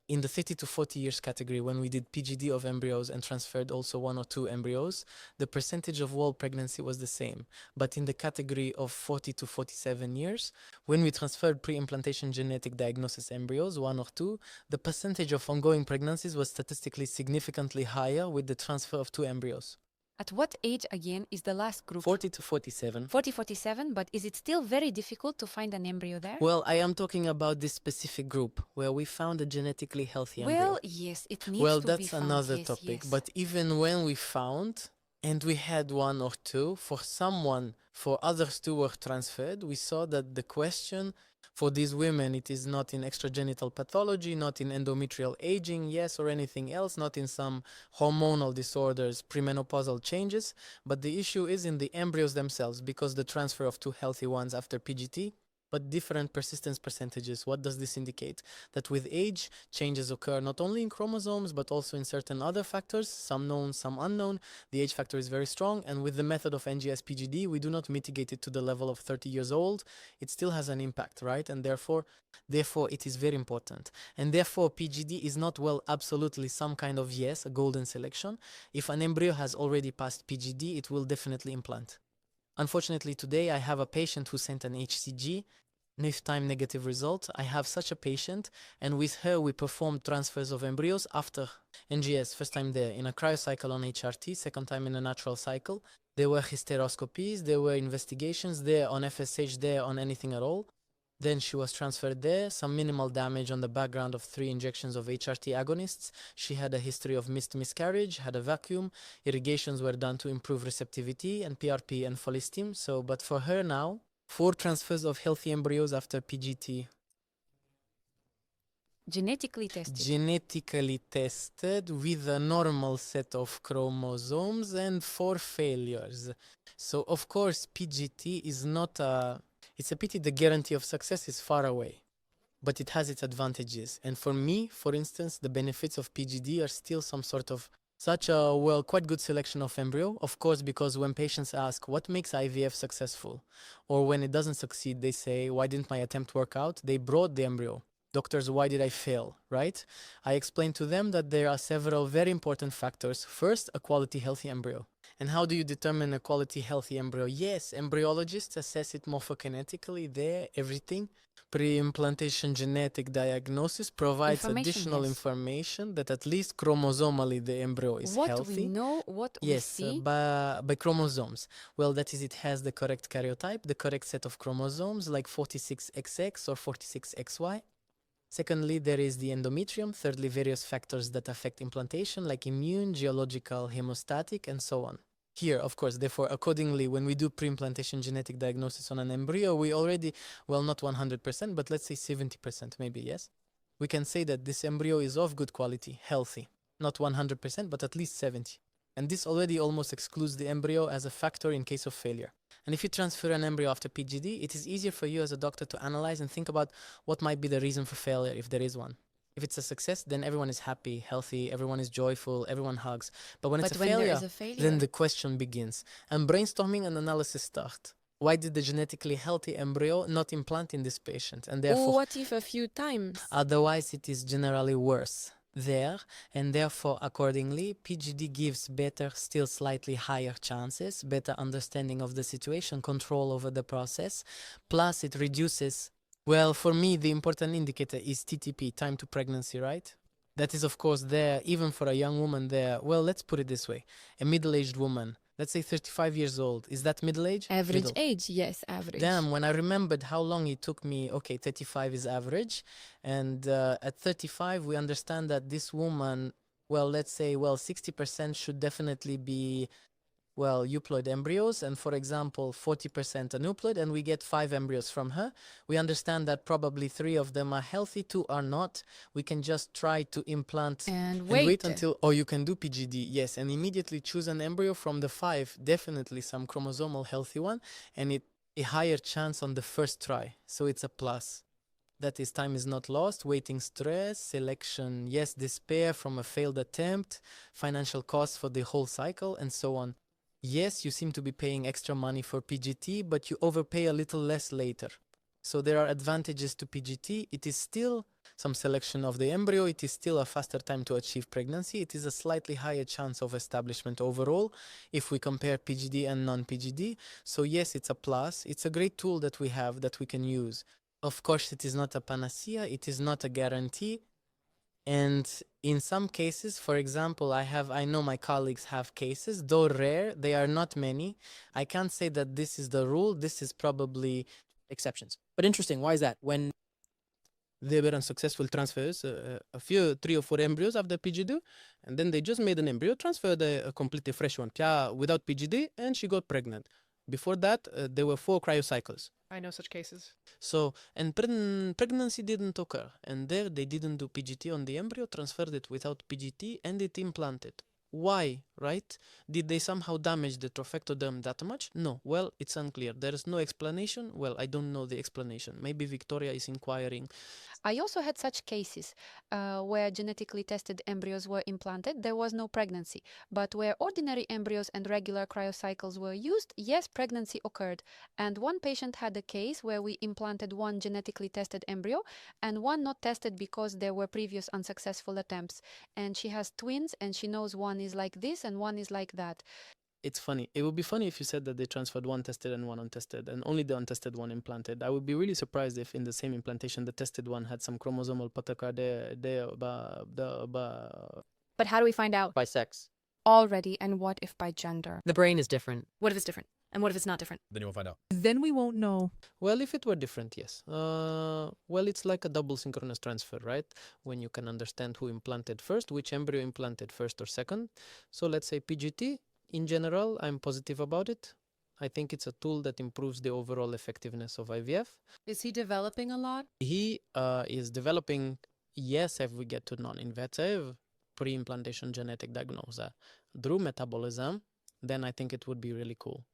in the 30 to 40 years category, when we did PGD of embryos and transferred also 1 or 2 embryos, the percentage of wall pregnancy was the same. But in the category of 40 to 47 years, when we transferred pre-implantation genetic diagnosis embryos, 1 or 2, the percentage of ongoing pregnancies was statistically significantly higher with the transfer of 2 embryos. At what age again is the last group? 40 to 47. 40-47, but is it still very difficult to find an embryo there? Well, I am talking about this specific group where we found a genetically healthy embryo. Well, yes, it needs Well, to be that's found. another Yes, topic. yes. But even when we found, and we had 1 or 2, for others 2 were transferred, we saw that the question for these women, it is not in extragenital pathology, not in endometrial aging, yes, or anything else, not in some hormonal disorders, premenopausal changes, but the issue is in the embryos themselves, because the transfer of 2 healthy ones after PGT, but different persistence percentages. What does this indicate? That with age, changes occur not only in chromosomes, but also in certain other factors, some known, some unknown. The age factor is very strong, and with the method of NGS PGD, we do not mitigate it to the level of 30 years old. It still has an impact, right? And therefore, it is very important. And therefore, PGD is not, well, absolutely some kind of yes, a golden selection. If an embryo has already passed PGD, it will definitely implant. Unfortunately, today I have a patient who sent an HCG, NIF time negative result. I have such a patient, and with her we performed transfers of embryos after NGS, first time there in a cryocycle on HRT, second time in a natural cycle. There were hysteroscopies, there were investigations there on FSH, there on anything at all. Then she was transferred there, some minimal damage on the background of 3 injections of HRT agonists. She had a history of missed miscarriage, had a vacuum, irrigations were done to improve receptivity and PRP and follistim. So, but for her now, 4 transfers of healthy embryos after PGT. Genetically tested. Genetically tested with a normal set of chromosomes and 4 failures. So, of course, PGT is not a... It's a pity the guarantee of success is far away, but it has its advantages. And for me, for instance, the benefits of PGD are still some sort of such a, well, quite good selection of embryo. Of course, because when patients ask, what makes IVF successful? Or when it doesn't succeed, they say, why didn't my attempt work out? They brought the embryo. Doctors, why did I fail, right? I explained to them that there are several very important factors. First, a quality healthy embryo. And how do you determine a quality healthy embryo? Yes, embryologists assess it morphokinetically, there, everything. Pre-implantation genetic diagnosis provides additional information that at least chromosomally the embryo is healthy. What we know, what yes, we see? by chromosomes. Well, that is, it has the correct karyotype, the correct set of chromosomes, like 46XX or 46XY. Secondly, there is the endometrium. Thirdly, various factors that affect implantation, like immune, geological, hemostatic, and so on. Here, of course, therefore, accordingly, when we do pre-implantation genetic diagnosis on an embryo, we already, well, not 100%, but let's say 70% maybe, yes? We can say that this embryo is of good quality, healthy. Not 100%, but at least 70%. And this already almost excludes the embryo as a factor in case of failure. And if you transfer an embryo after PGD, it is easier for you as a doctor to analyze and think about what might be the reason for failure, if there is one. If it's a success, then everyone is happy, healthy, everyone is joyful, everyone hugs. But when it's a failure, then the question begins. And brainstorming and analysis start. Why did the genetically healthy embryo not implant in this patient? And therefore, what if a few times? Otherwise, it is generally worse there, and therefore, accordingly, PGD gives better, still slightly higher chances, better understanding of the situation, control over the process, plus it reduces, well, for me, the important indicator is TTP, time to pregnancy, right? That is, of course, there, even for a young woman there, well, let's put it this way, a middle-aged woman, let's say 35 years old, is that middle age? Average age, yes, average. Damn, when I remembered how long it took me, okay, 35 is average, and at 35 we understand that this woman, well, let's say, well, 60% should definitely be, well, euploid embryos, and for example, 40% aneuploid, and we get 5 embryos from her. We understand that probably 3 of them are healthy, 2 are not. We can just try to implant and wait until, or you can do PGD, yes, and immediately choose an embryo from the 5, definitely some chromosomal healthy one, and a higher chance on the first try, so it's a plus. That is, time is not lost, waiting stress, selection, yes, despair from a failed attempt, financial costs for the whole cycle, and so on. Yes, you seem to be paying extra money for PGT, but you overpay a little less later. So there are advantages to PGT. It is still some selection of the embryo, it is still a faster time to achieve pregnancy. It is a slightly higher chance of establishment overall if we compare PGD and non-PGD. So yes, it's a plus. It's a great tool that we have that we can use. Of course, it is not a panacea. It is not a guarantee. And in some cases, for example, I know my colleagues have cases, though rare, they are not many. I can't say that this is the rule. This is probably exceptions. But interesting, why is that? When there were unsuccessful transfers, a few, 3 or 4 embryos after PGD, and then they just made an embryo, transferred a completely fresh one, without PGD, and she got pregnant. Before that, there were 4 cryocycles. I know such cases. so, and pregnancy didn't occur. And there they didn't do PGT on the embryo, transferred it without PGT, and it implanted. Why, right? Did they somehow damage the trophectoderm that much? No. Well, it's unclear. There is no explanation. Well, I don't know the explanation. Maybe Viktoriia is inquiring. I also had such cases where genetically tested embryos were implanted. There was no pregnancy. But where ordinary embryos and regular cryocycles were used, yes, pregnancy occurred. And one patient had a case where we implanted one genetically tested embryo and one not tested because there were previous unsuccessful attempts. And she has twins and she knows one is like this and one is like that. It's funny. It would be funny if you said that they transferred one tested and one untested, and only the untested one implanted. I would be really surprised if in the same implantation the tested one had some chromosomal But how do we find out? By sex. Already, and what if by gender? The brain is different. What if it's different? And what if it's not different? Then you will find out. Then we won't know. Well, if it were different, yes. Well, it's like a double synchronous transfer, right? When you can understand who implanted first, which embryo implanted first or second. So let's say PGT. In general, I'm positive about it. I think it's a tool that improves the overall effectiveness of IVF. Is he developing a lot? He is developing, yes, if we get to non-invasive pre-implantation genetic diagnosis through metabolism, then I think it would be really cool.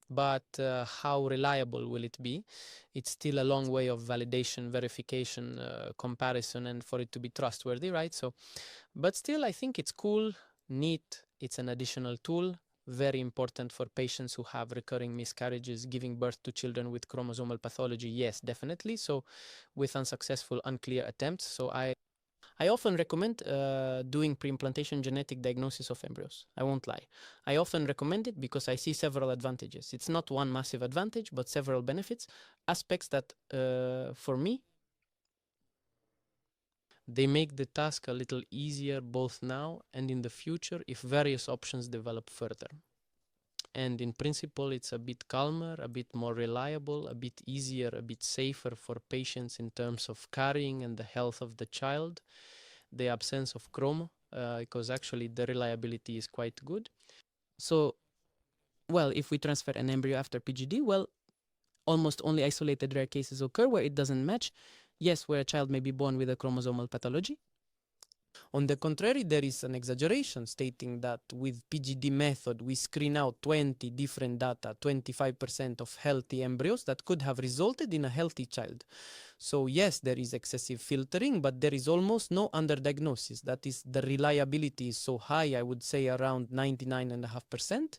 But how reliable will it be? It's still a long way of validation, verification, comparison, and for it to be trustworthy, right? So, but still, I think it's cool, neat. It's an additional tool, very important for patients who have recurring miscarriages, giving birth to children with chromosomal pathology. Yes, definitely. So with unsuccessful, unclear attempts. So I often recommend doing pre-implantation genetic diagnosis of embryos. I won't lie. I often recommend it because I see several advantages. It's not one massive advantage, but several benefits, aspects that for me, they make the task a little easier both now and in the future if various options develop further. And in principle, it's a bit calmer, a bit more reliable, a bit easier, a bit safer for patients in terms of carrying and the health of the child, the absence of chroma, because actually the reliability is quite good. So, well, if we transfer an embryo after PGD, well, almost only isolated rare cases occur where it doesn't match. Yes, where a child may be born with a chromosomal pathology. On the contrary, there is an exaggeration stating that with PGD method, we screen out 20 different data, 25% of healthy embryos that could have resulted in a healthy child. So yes, there is excessive filtering, but there is almost no underdiagnosis. That is, the reliability is so high, I would say around 99.5%.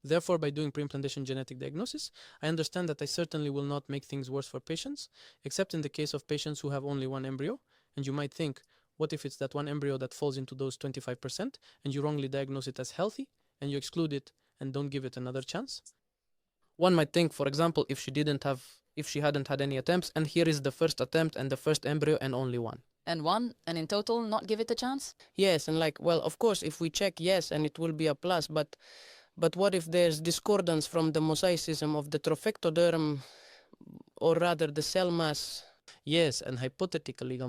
Therefore, by doing pre-implantation genetic diagnosis, I understand that I certainly will not make things worse for patients, except in the case of patients who have only one embryo. And you might think, what if it's that one embryo that falls into those 25% and you wrongly diagnose it as healthy and you exclude it and don't give it another chance? One might think, for example, if she hadn't had any attempts, and here is the first attempt and the first embryo and only one. And in total, not give it a chance? Yes, and like, well, of course, if we check yes, and it will be a plus, but what if there's discordance from the mosaicism of the trophectoderm, or rather the cell mass? Yes, and hypothetically,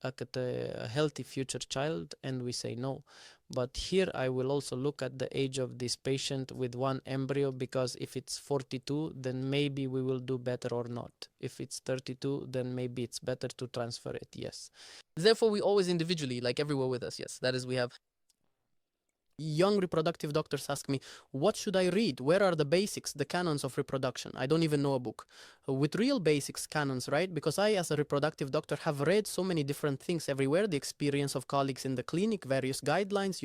at a healthy future child, and we say no. But here I will also look at the age of this patient with one embryo, because if it's 42, then maybe we will do better or not. If it's 32, then maybe it's better to transfer it, yes. Therefore, we always individually, like everywhere with us, yes. That is, we have young reproductive doctors ask me, what should I read? Where are the basics, the canons of reproduction? I don't even know a book. With real basics canons, right? Because I, as a reproductive doctor, have read so many different things everywhere, the experience of colleagues in the clinic, various guidelines,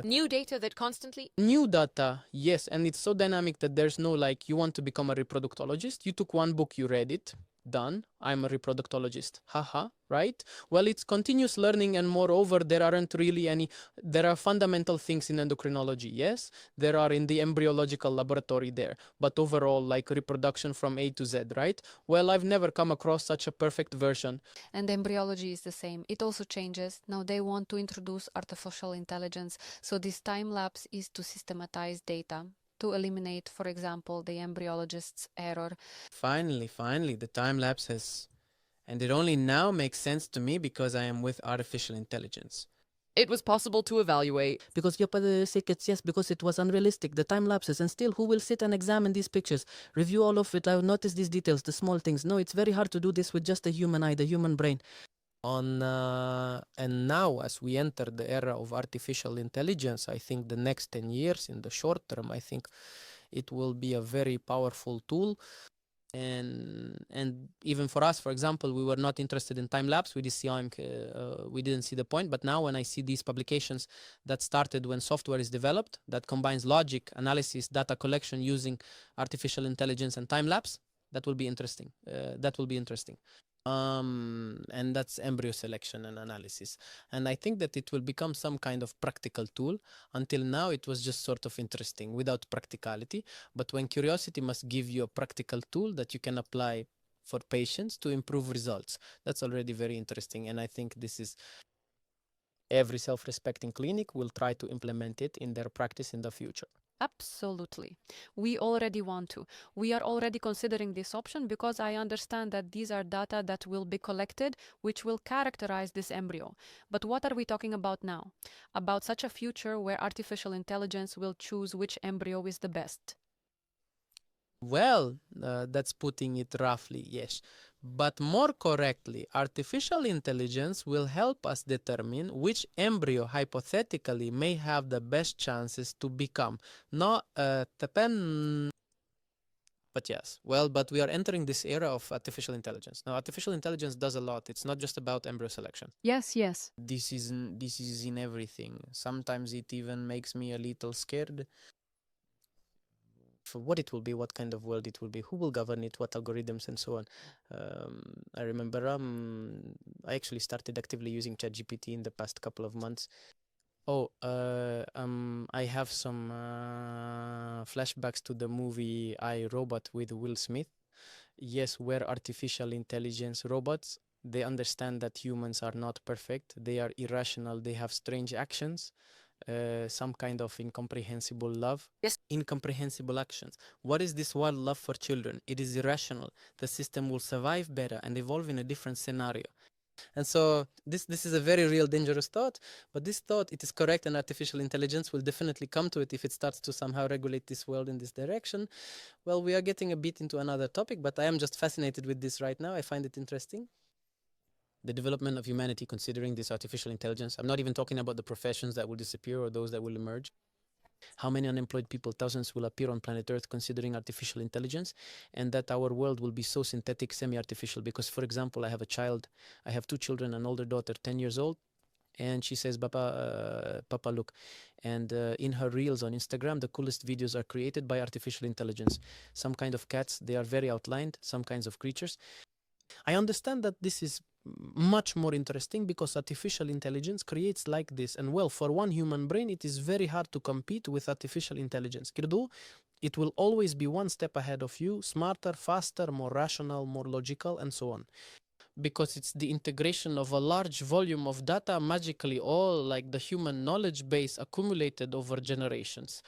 New data that constantly... New data, yes, and it's so dynamic that there's no, like, you want to become a reproductologist, you took one book, you read it, Done. I'm a reproductologist. Haha, right? Well, it's continuous learning, and moreover, there are fundamental things in endocrinology, yes? There are in the embryological laboratory there, but overall, like reproduction from A to Z, right? Well, I've never come across such a perfect version. And embryology is the same. It also changes. Now they want to introduce artificial intelligence. So this time lapse is to systematize data, to eliminate, for example, the embryologist's error. Finally, the time lapse has, and it only now makes sense to me because I am with artificial intelligence. It was possible to evaluate. Because yes, because it was unrealistic, the time lapses, and still, who will sit and examine these pictures, review all of it, I will notice these details, the small things. No, it's very hard to do this with just the human eye, the human brain. And now, as we enter the era of artificial intelligence, I think the next 10 years, in the short term, I think it will be a very powerful tool. And even for us, for example, we were not interested in time lapse. We didn't see the point. But now, when I see these publications that started when software is developed that combines logic, analysis, data collection using artificial intelligence and time lapse, that will be interesting. And that's embryo selection and analysis. And I think that it will become some kind of practical tool. Until now, it was just sort of interesting without practicality. But when curiosity must give you a practical tool that you can apply for patients to improve results, that's already very interesting. And I think this is every self-respecting clinic will try to implement it in their practice in the future. Absolutely. We already want to. We are already considering this option because I understand that these are data that will be collected, which will characterize this embryo. But what are we talking about now? About such a future where artificial intelligence will choose which embryo is the best. Well, that's putting it roughly, yes. But more correctly, artificial intelligence will help us determine which embryo hypothetically may have the best chances to become. But yes, well, but we are entering this era of artificial intelligence. Now, artificial intelligence does a lot. It's not just about embryo selection. Yes. This is in everything. Sometimes it even makes me a little scared for what it will be, what kind of world it will be, who will govern it, what algorithms, and so on. I remember I actually started actively using ChatGPT in the past couple of months. I have some flashbacks to the movie I, Robot with Will Smith. Yes, where artificial intelligence robots, they understand that humans are not perfect, they are irrational, they have strange actions. Some kind of incomprehensible love. Yes. Incomprehensible actions. What is this wild love for children? It is irrational. The system will survive better and evolve in a different scenario. And so this is a very real dangerous thought, but this thought, it is correct, and artificial intelligence will definitely come to it if it starts to somehow regulate this world in this direction. Well, we are getting a bit into another topic, but I am just fascinated with this right now. I find it interesting. The development of humanity considering this artificial intelligence. I'm not even talking about the professions that will disappear or those that will emerge. How many unemployed people, thousands, will appear on planet Earth considering artificial intelligence, and that our world will be so synthetic, semi-artificial. Because, for example, I have 2 children, an older daughter, 10 years old, and she says, Papa, look. And in her reels on Instagram, the coolest videos are created by artificial intelligence. Some kind of cats, they are very outlined, some kinds of creatures. I understand that this is much more interesting because artificial intelligence creates like this. And well, for one human brain, it is very hard to compete with artificial intelligence. Kirdu, it will always be one step ahead of you, smarter, faster, more rational, more logical, and so on. Because it's the integration of a large volume of data, magically all like the human knowledge base accumulated over generations.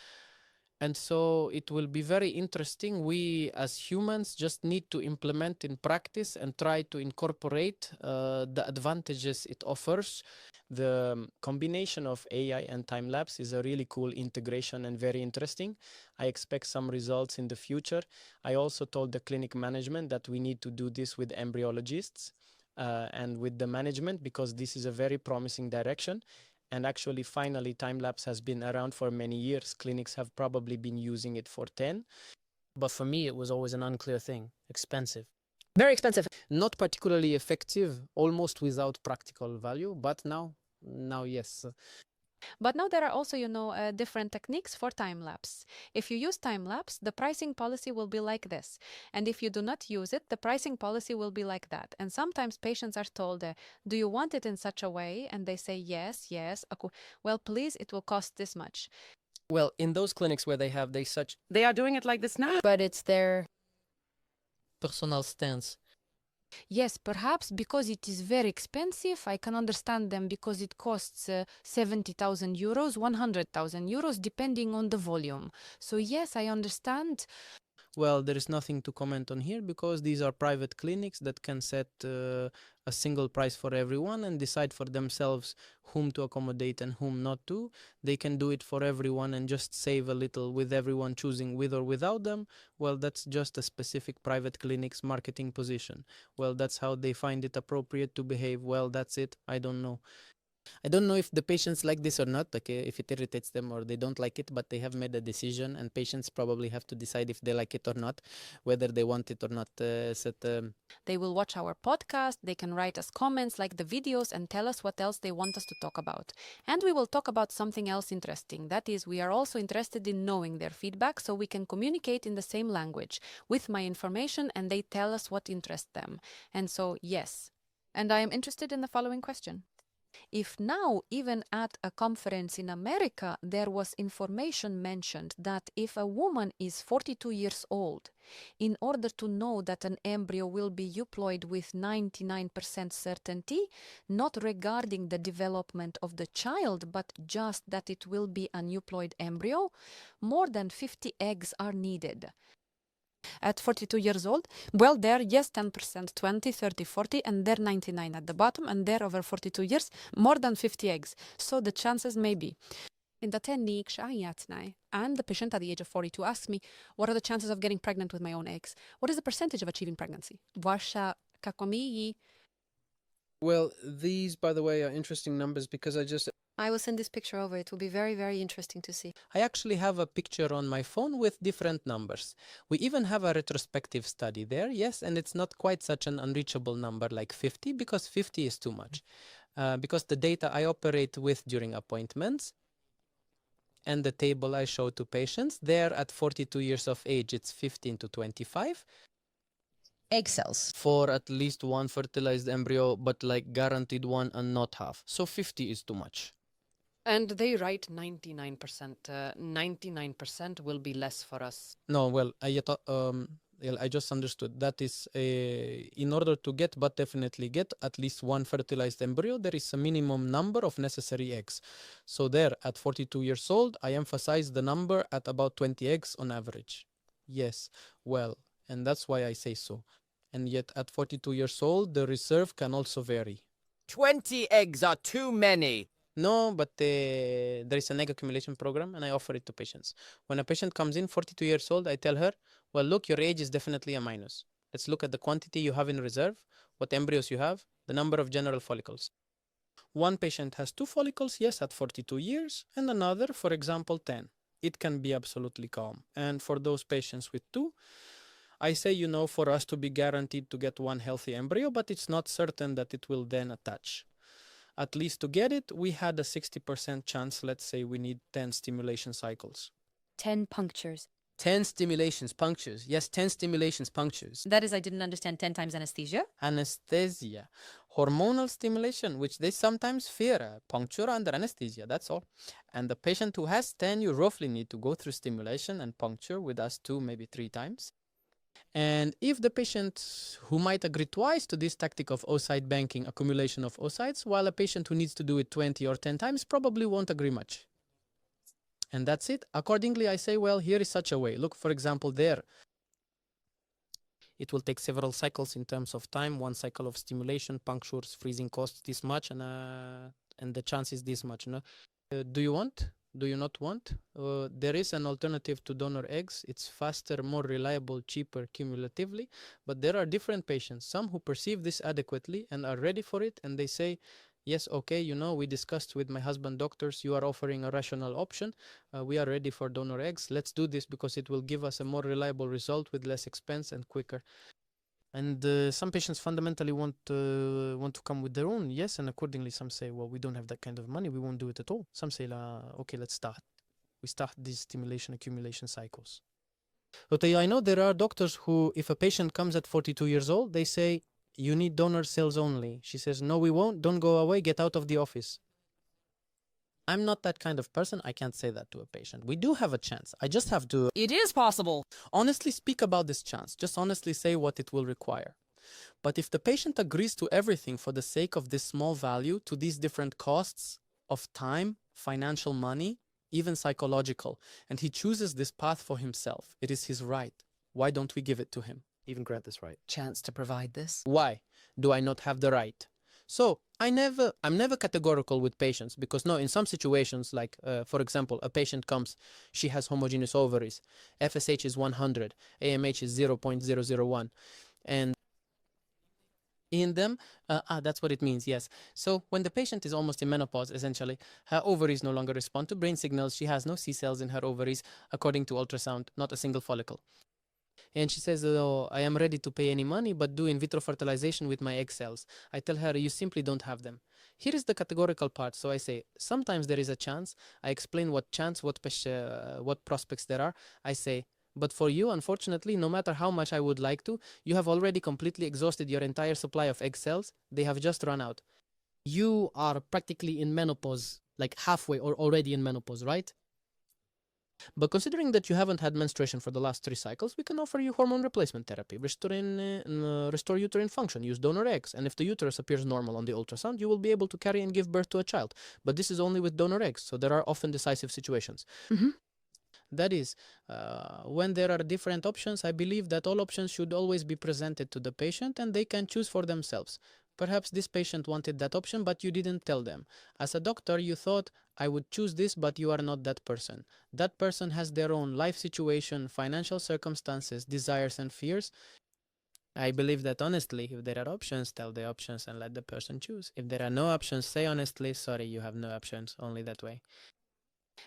And so it will be very interesting. We as humans just need to implement in practice and try to incorporate the advantages it offers. The combination of AI and time lapse is a really cool integration and very interesting. I expect some results in the future. I also told the clinic management that we need to do this with embryologists and with the management, because this is a very promising direction. And actually, finally, time-lapse has been around for many years. Clinics have probably been using it for 10. But for me, it was always an unclear thing. Expensive. Very expensive. Not particularly effective, almost without practical value. But now yes. But now there are also, different techniques for time-lapse. If you use time-lapse, the pricing policy will be like this. And if you do not use it, the pricing policy will be like that. And sometimes patients are told, do you want it in such a way? And they say, yes, yes. Well, please, it will cost this much. Well, in those clinics where they are doing it like this now. But it's their Personal stance. Yes, perhaps because it is very expensive. I can understand them because it costs 70,000 euros, 100,000 euros, depending on the volume. So yes, I understand. Well, there is nothing to comment on here because these are private clinics that can set a single price for everyone and decide for themselves whom to accommodate and whom not to. They can do it for everyone and just save a little with everyone choosing with or without them. Well, that's just a specific private clinic's marketing position. Well, that's how they find it appropriate to behave. Well, that's it. I don't know. I don't know if the patients like this or not, okay, if it irritates them or they don't like it, but they have made a decision and patients probably have to decide if they like it or not, whether they want it or not. They will watch our podcast, they can write us comments like the videos and tell us what else they want us to talk about. And we will talk about something else interesting. That is, we are also interested in knowing their feedback so we can communicate in the same language with my information and they tell us what interests them. And so, yes. And I am interested in the following question. If now, even at a conference in America, there was information mentioned that if a woman is 42 years old, in order to know that an embryo will be euploid with 99% certainty, not regarding the development of the child, but just that it will be an euploid embryo, more than 50 eggs are needed. At 42 years old, well, there, yes, 10%, 20, 30, 40, and they're 99 at the bottom, and they're over 42 years, more than 50 eggs. So the chances may be. In the technique, and the patient at the age of 42 asks me, what are the chances of getting pregnant with my own eggs? What is the percentage of achieving pregnancy? Well, these, by the way, are interesting numbers because I will send this picture over. It will be very, very interesting to see. I actually have a picture on my phone with different numbers. We even have a retrospective study there, yes, and it's not quite such an unreachable number like 50 because 50 is too much. Because the data I operate with during appointments and the table I show to patients, there at 42 years of age, it's 15 to 25. Egg cells. For at least one fertilized embryo, but like guaranteed one and not half. So 50 is too much. And they write 99%. 99% will be less for us. No, well, I just understood. That is, in order to get, but definitely get at least one fertilized embryo, there is a minimum number of necessary eggs. So there, at 42 years old, I emphasize the number at about 20 eggs on average. Yes, well, and that's why I say so. And yet, at 42 years old, the reserve can also vary. 20 eggs are too many. No, but there is an egg accumulation program and I offer it to patients. When a patient comes in 42 years old, I tell her, well, look, your age is definitely a minus. Let's look at the quantity you have in reserve, what embryos you have, the number of general follicles. One patient has 2 follicles, yes, at 42 years, and another, for example, 10. It can be absolutely calm. And for those patients with 2, I say, for us to be guaranteed to get one healthy embryo, but it's not certain that it will then attach. At least to get it, we had a 60% chance. Let's say we need 10 stimulation cycles. 10 punctures. 10 stimulations, punctures. Yes, 10 stimulations, punctures. That is, I didn't understand 10 times anesthesia. Anesthesia. Hormonal stimulation, which they sometimes fear, a puncture under anesthesia, that's all. And the patient who has 10, you roughly need to go through stimulation and puncture with us 2, maybe 3 times. And if the patient who might agree twice to this tactic of oocyte banking, accumulation of oocytes, while a patient who needs to do it 20 or 10 times probably won't agree much. And that's it. Accordingly, I say, well, here is such a way. Look, for example, there. It will take several cycles in terms of time. 1 cycle of stimulation, punctures, freezing costs this much, and the chance is this much. No? Do you want? Do you not want? There is an alternative to donor eggs. It's faster, more reliable, cheaper cumulatively. But there are different patients. Some who perceive this adequately and are ready for it. And they say, yes, okay, we discussed with my husband doctors. You are offering a rational option. We are ready for donor eggs. Let's do this because it will give us a more reliable result with less expense and quicker. And some patients fundamentally want to come with their own, yes, and accordingly some say, well, we don't have that kind of money, we won't do it at all. Some say, okay, let's start. We start these stimulation accumulation cycles. Okay, I know there are doctors who, if a patient comes at 42 years old, they say, you need donor cells only. She says, no, we won't, don't go away, get out of the office. I'm not that kind of person. I can't say that to a patient. We do have a chance. I just have to... It is possible. Honestly speak about this chance. Just honestly say what it will require. But if the patient agrees to everything for the sake of this small value, to these different costs of time, financial money, even psychological, and he chooses this path for himself, it is his right. Why don't we give it to him? Even grant this right. Chance to provide this. Why do I not have the right? So I'm never categorical with patients, because no, in some situations, like for example, a patient comes, she has homogeneous ovaries, FSH is 100, AMH is 0.001, and in them, that's what it means, yes. So when the patient is almost in menopause, essentially, her ovaries no longer respond to brain signals, she has no C cells in her ovaries, according to ultrasound, not a single follicle. And she says, oh, I am ready to pay any money, but do in vitro fertilization with my egg cells. I tell her, you simply don't have them. Here is the categorical part. So I say, sometimes there is a chance. I explain what chance, what prospects there are. I say, but for you, unfortunately, no matter how much I would like to, you have already completely exhausted your entire supply of egg cells. They have just run out. You are practically in menopause, like halfway or already in menopause, right? But considering that you haven't had menstruation for the last 3 cycles, we can offer you hormone replacement therapy, restore uterine function, use donor eggs, and if the uterus appears normal on the ultrasound, you will be able to carry and give birth to a child. But this is only with donor eggs, so there are often decisive situations. That is, when there are different options, I believe that all options should always be presented to the patient and they can choose for themselves. Perhaps this patient wanted that option, but you didn't tell them. As a doctor, you thought, I would choose this, but you are not that person. That person has their own life situation, financial circumstances, desires and fears. I believe that honestly, if there are options, tell the options and let the person choose. If there are no options, say honestly, sorry, you have no options, only that way.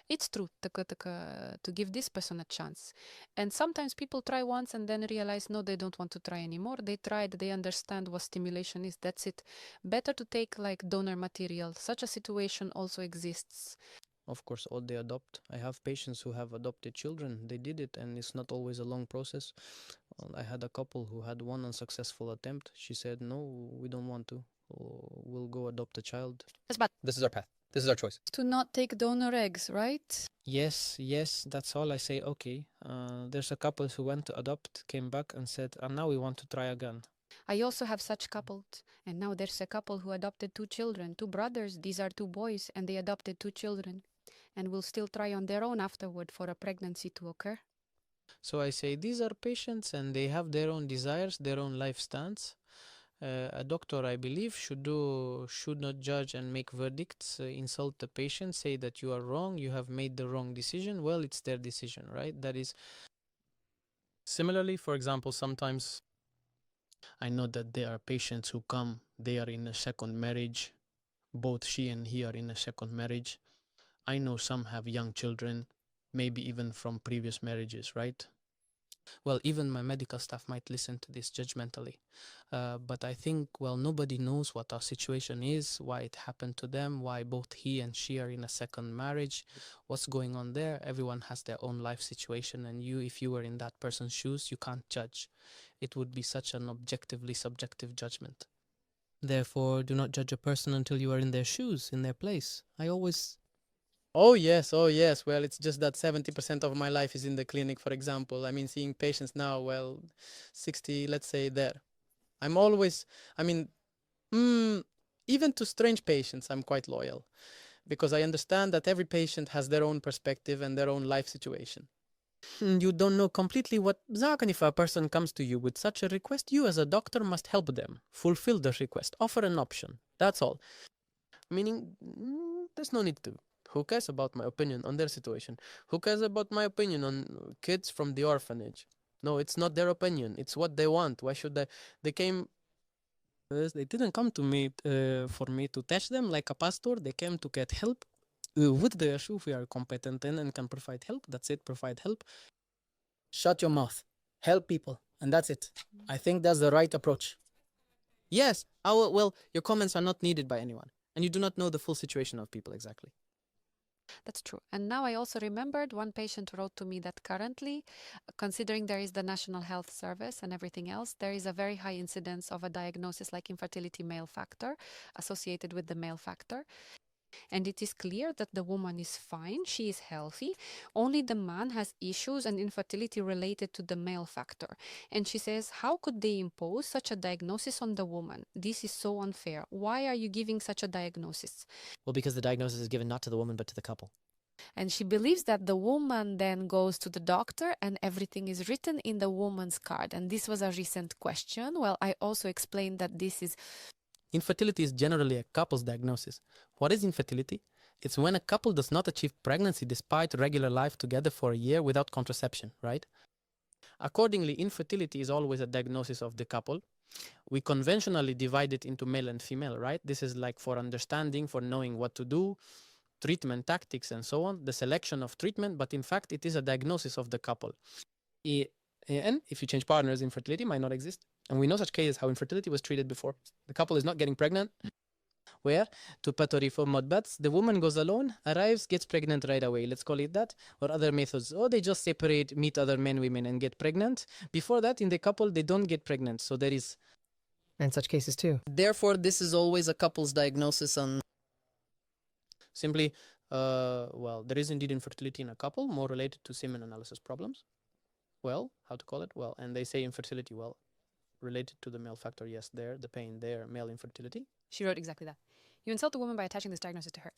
It's true to give this person a chance. And sometimes people try once and then realize, no, they don't want to try anymore. They tried, they understand what stimulation is, that's it. Better to take like donor material. Such a situation also exists. Of course, all they adopt. I have patients who have adopted children. They did it, and it's not always a long process. Well, I had a couple who had one unsuccessful attempt. She said, no, we don't want to. We'll go adopt a child. This is our path. This is our choice. To not take donor eggs, right? Yes, that's all. I say, okay. There's a couple who went to adopt, came back and said, and now we want to try again. I also have such couples. And now there's a couple who adopted 2 children, 2 brothers. These are 2 boys, and they adopted 2 children. And will still try on their own afterward for a pregnancy to occur. So I say, these are patients and they have their own desires, their own life stance. A doctor, I believe, should not judge and make verdicts, insult the patient, say that you are wrong, you have made the wrong decision. Well, it's their decision, right? That is. Similarly, for example, sometimes I know that there are patients who come, they are in a second marriage. Both she and he are in a second marriage. I know some have young children, maybe even from previous marriages, right? Well, even my medical staff might listen to this judgmentally. But I think, well, nobody knows what our situation is, why it happened to them, why both he and she are in a second marriage, what's going on there. Everyone has their own life situation, and if you were in that person's shoes, you can't judge. It would be such an objectively subjective judgment. Therefore, do not judge a person until you are in their shoes, in their place. Oh yes. Well, it's just that 70% of my life is in the clinic, for example. I mean, seeing patients now, well, 60, let's say there. Even to strange patients, I'm quite loyal. Because I understand that every patient has their own perspective and their own life situation. You don't know completely what... Zaken, if a person comes to you with such a request, you as a doctor must help them. Fulfill the request. Offer an option. That's all. Meaning, there's no need to. Who cares about my opinion on their situation? Who cares about my opinion on kids from the orphanage? No, it's not their opinion. It's what they want. Why should they? They didn't come to me for me to teach them like a pastor. They came to get help with the issue we are competent in and can provide help. That's it, provide help. Shut your mouth. Help people. And that's it. I think that's the right approach. Yes, well, your comments are not needed by anyone, and you do not know the full situation of people exactly. That's true. And now I also remembered one patient wrote to me that currently, considering there is the National Health Service and everything else, there is a very high incidence of a diagnosis like infertility male factor associated with the male factor. And it is clear that the woman is fine, she is healthy, only the man has issues and infertility related to the male factor. And she says, how could they impose such a diagnosis on the woman? This is so unfair. Why are you giving such a diagnosis? Well, because the diagnosis is given not to the woman but to the couple. And she believes that the woman then goes to the doctor and everything is written in the woman's card. And this was a recent question. Well, I also explained that this is... Infertility is generally a couple's diagnosis. What is infertility? It's when a couple does not achieve pregnancy despite regular life together for a year without contraception, right? Accordingly, infertility is always a diagnosis of the couple. We conventionally divide it into male and female, right? This is like for understanding, for knowing what to do, treatment tactics and so on, the selection of treatment, but in fact it is a diagnosis of the couple. And if you change partners, infertility might not exist. And we know such cases how infertility was treated before. The couple is not getting pregnant. Where? To Patori mod bats, the woman goes alone, arrives, gets pregnant right away. Let's call it that. Or other methods. Oh, they just separate, meet other men, women, and get pregnant. Before that, in the couple, they don't get pregnant. So there is... And such cases too. Therefore, this is always a couple's diagnosis on... Simply, well, there is indeed infertility in a couple, more related to semen analysis problems. Well, how to call it? Well, and they say infertility, well, related to the male factor, yes, there, the pain there, male infertility. She wrote exactly that. You insult a woman by attaching this diagnosis to her.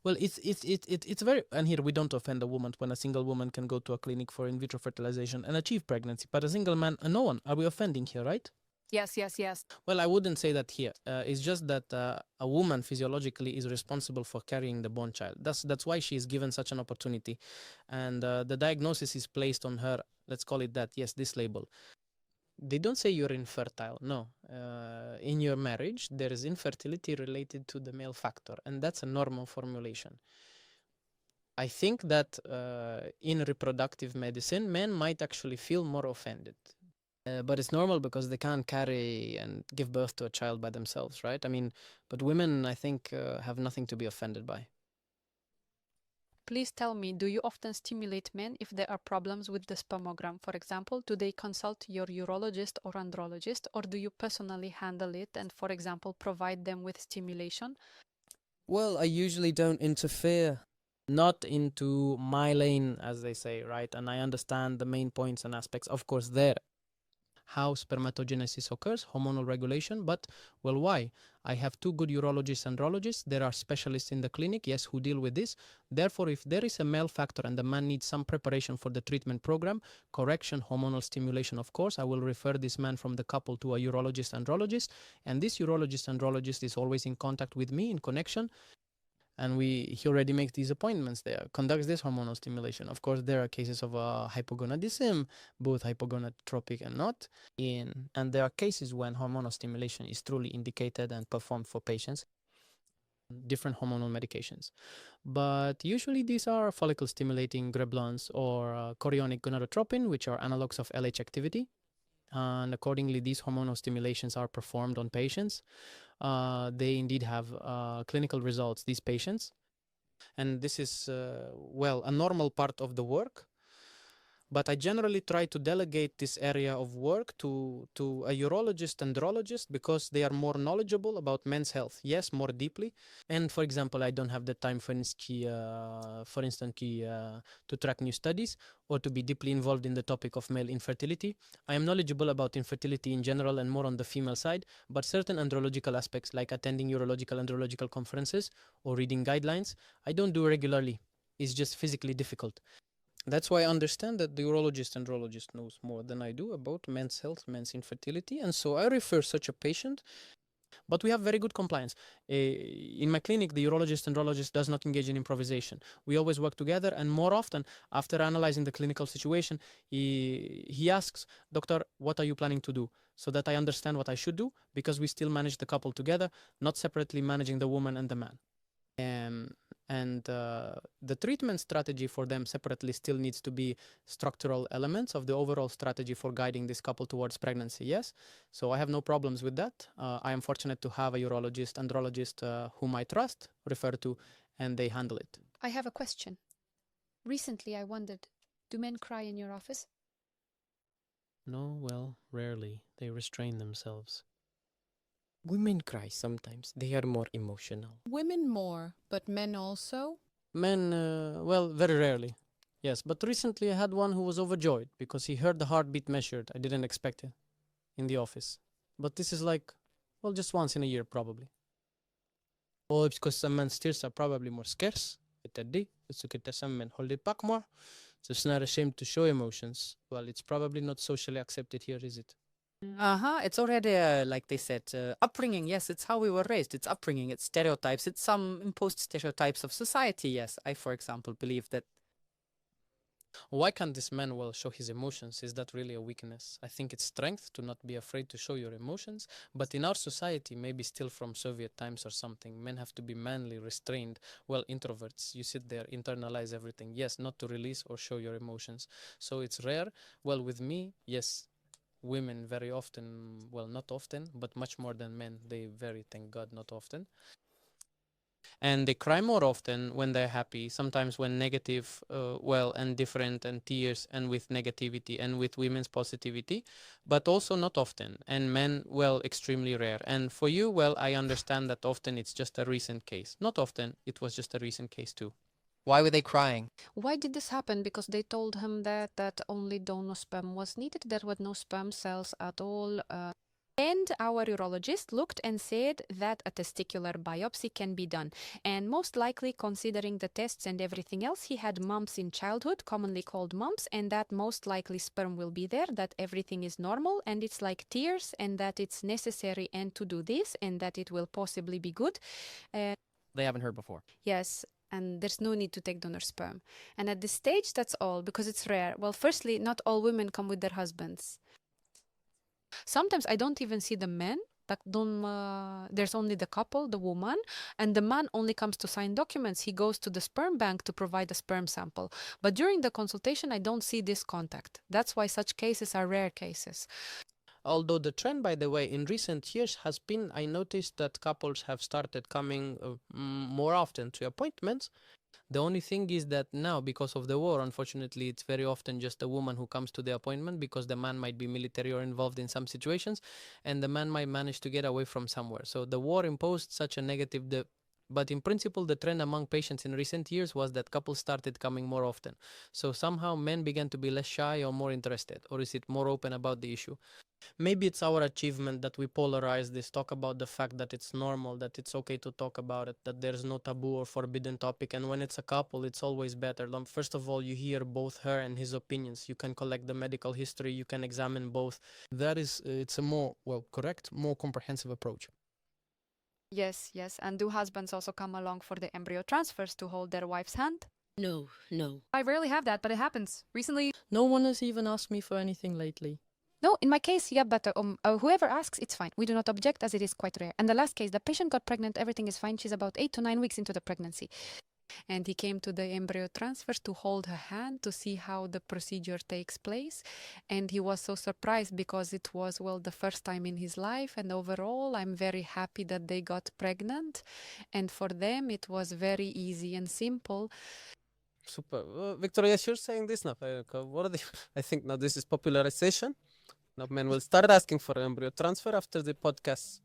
Well, it's very, and here we don't offend a woman when a single woman can go to a clinic for in vitro fertilization and achieve pregnancy, but a single man, no one. Are we offending here, right? Yes. Well, I wouldn't say that here. It's just that a woman physiologically is responsible for carrying the born child. That's why she is given such an opportunity. And the diagnosis is placed on her, let's call it that, yes, this label. They don't say you're infertile, no. In your marriage, there is infertility related to the male factor, and that's a normal formulation. I think that in reproductive medicine, men might actually feel more offended. But it's normal because they can't carry and give birth to a child by themselves, right? I mean, but women, I think, have nothing to be offended by. Please tell me, do you often stimulate men if there are problems with the spermogram? For example, do they consult your urologist or andrologist, or do you personally handle it and, for example, provide them with stimulation? Well, I usually don't interfere. Not into my lane, as they say, right? And I understand the main points and aspects, of course, there. How spermatogenesis occurs, hormonal regulation, but, well, why? I have two good urologists and andrologists. There are specialists in the clinic, yes, who deal with this. Therefore, if there is a male factor and the man needs some preparation for the treatment program, correction, hormonal stimulation, of course, I will refer this man from the couple to a urologist, andrologist, and this urologist, andrologist is always in contact with me, in connection. And he already makes these appointments there, conducts this hormonal stimulation. Of course, there are cases of hypogonadism, both hypogonadotropic and not. And there are cases when hormonal stimulation is truly indicated and performed for patients, different hormonal medications. But usually these are follicle-stimulating greblons or chorionic gonadotropin, which are analogs of LH activity. And accordingly, these hormonal stimulations are performed on patients. They indeed have clinical results, these patients. And this is, well, a normal part of the work. But I generally try to delegate this area of work to a urologist, andrologist, because they are more knowledgeable about men's health. Yes, more deeply. And for example, I don't have the time, for instance, to track new studies or to be deeply involved in the topic of male infertility. I am knowledgeable about infertility in general and more on the female side, but certain andrological aspects like attending urological andrological conferences or reading guidelines, I don't do regularly. It's just physically difficult. That's why I understand that the urologist and andrologist knows more than I do about men's health, men's infertility, and so I refer such a patient. But we have very good compliance. In my clinic, the urologist and andrologist does not engage in improvisation. We always work together, and more often, after analyzing the clinical situation, he asks, "Doctor, what are you planning to do?" So that I understand what I should do, because we still manage the couple together, not separately managing the woman and the man. And the treatment strategy for them separately still needs to be structural elements of the overall strategy for guiding this couple towards pregnancy, yes? So I have no problems with that. I am fortunate to have a urologist, andrologist whom I trust, refer to, and they handle it. I have a question. Recently, I wondered, do men cry in your office? No, well, rarely. They restrain themselves. Women cry sometimes. They are more emotional. Women more, but men also? Men, well, very rarely. Yes, but recently I had one who was overjoyed because he heard the heartbeat measured. I didn't expect it in the office. But this is like, well, just once in a year probably. Well, it's because some men's tears are probably more scarce. It's okay to some men hold it back more. So it's not ashamed to show emotions. Well, it's probably not socially accepted here, is it? It's already, like they said, upbringing. Yes, it's how we were raised. It's upbringing. It's stereotypes. It's some imposed stereotypes of society. Yes, I, for example, believe that. Why can't this man well show his emotions? Is that really a weakness? I think it's strength to not be afraid to show your emotions. But in our society, maybe still from Soviet times or something, men have to be manly, restrained. Well, introverts, you sit there, internalize everything. Yes, not to release or show your emotions. So it's rare. Well, with me, yes, women very often, well, not often, but much more than men. They very, thank God, not often. And they cry more often when they're happy, sometimes when negative, well, and different, and tears, and with negativity, and with women's positivity, but also not often. And men, well, extremely rare. And for you, well, I understand that often it's just a recent case. Not often, it was just a recent case too. Why were they crying? Why did this happen? Because they told him that only donor sperm was needed. There were no sperm cells at all. And our urologist looked and said that a testicular biopsy can be done. And most likely, considering the tests and everything else, he had mumps in childhood, commonly called mumps, and that most likely sperm will be there, that everything is normal, and it's like tears, and that it's necessary and to do this, and that it will possibly be good. They haven't heard before. Yes. And there's no need to take donor sperm. And at this stage, that's all, because it's rare. Well, firstly, not all women come with their husbands. Sometimes I don't even see the men. There's only the couple, the woman, and the man only comes to sign documents. He goes to the sperm bank to provide a sperm sample. But during the consultation, I don't see this contact. That's why such cases are rare cases. Although the trend, by the way, in recent years has been, I noticed that couples have started coming more often to appointments. The only thing is that now, because of the war, unfortunately, it's very often just a woman who comes to the appointment because the man might be military or involved in some situations, and the man might manage to get away from somewhere. So the war imposed such a negative... But in principle, the trend among patients in recent years was that couples started coming more often. So somehow men began to be less shy or more interested, or is it more open about the issue? Maybe it's our achievement that we polarize this, talk about the fact that it's normal, that it's okay to talk about it, that there's no taboo or forbidden topic. And when it's a couple, it's always better. First of all, you hear both her and his opinions. You can collect the medical history. You can examine both. That is, it's a more, well, correct, more comprehensive approach. Yes. And do husbands also come along for the embryo transfers to hold their wife's hand? No. I rarely have that, but it happens. Recently, No one has even asked me for anything lately. No, in my case, yeah, but whoever asks, it's fine. We do not object as it is quite rare. And the last case, the patient got pregnant, everything is fine. She's about 8 to 9 weeks into the pregnancy. And he came to the embryo transfer to hold her hand to see how the procedure takes place. And he was so surprised because it was, well, the first time in his life. And overall, I'm very happy that they got pregnant. And for them, it was very easy and simple. Super. Viktoriia, you're saying this now. What are they? I think now this is popularization. Now men will start asking for embryo transfer after the podcast.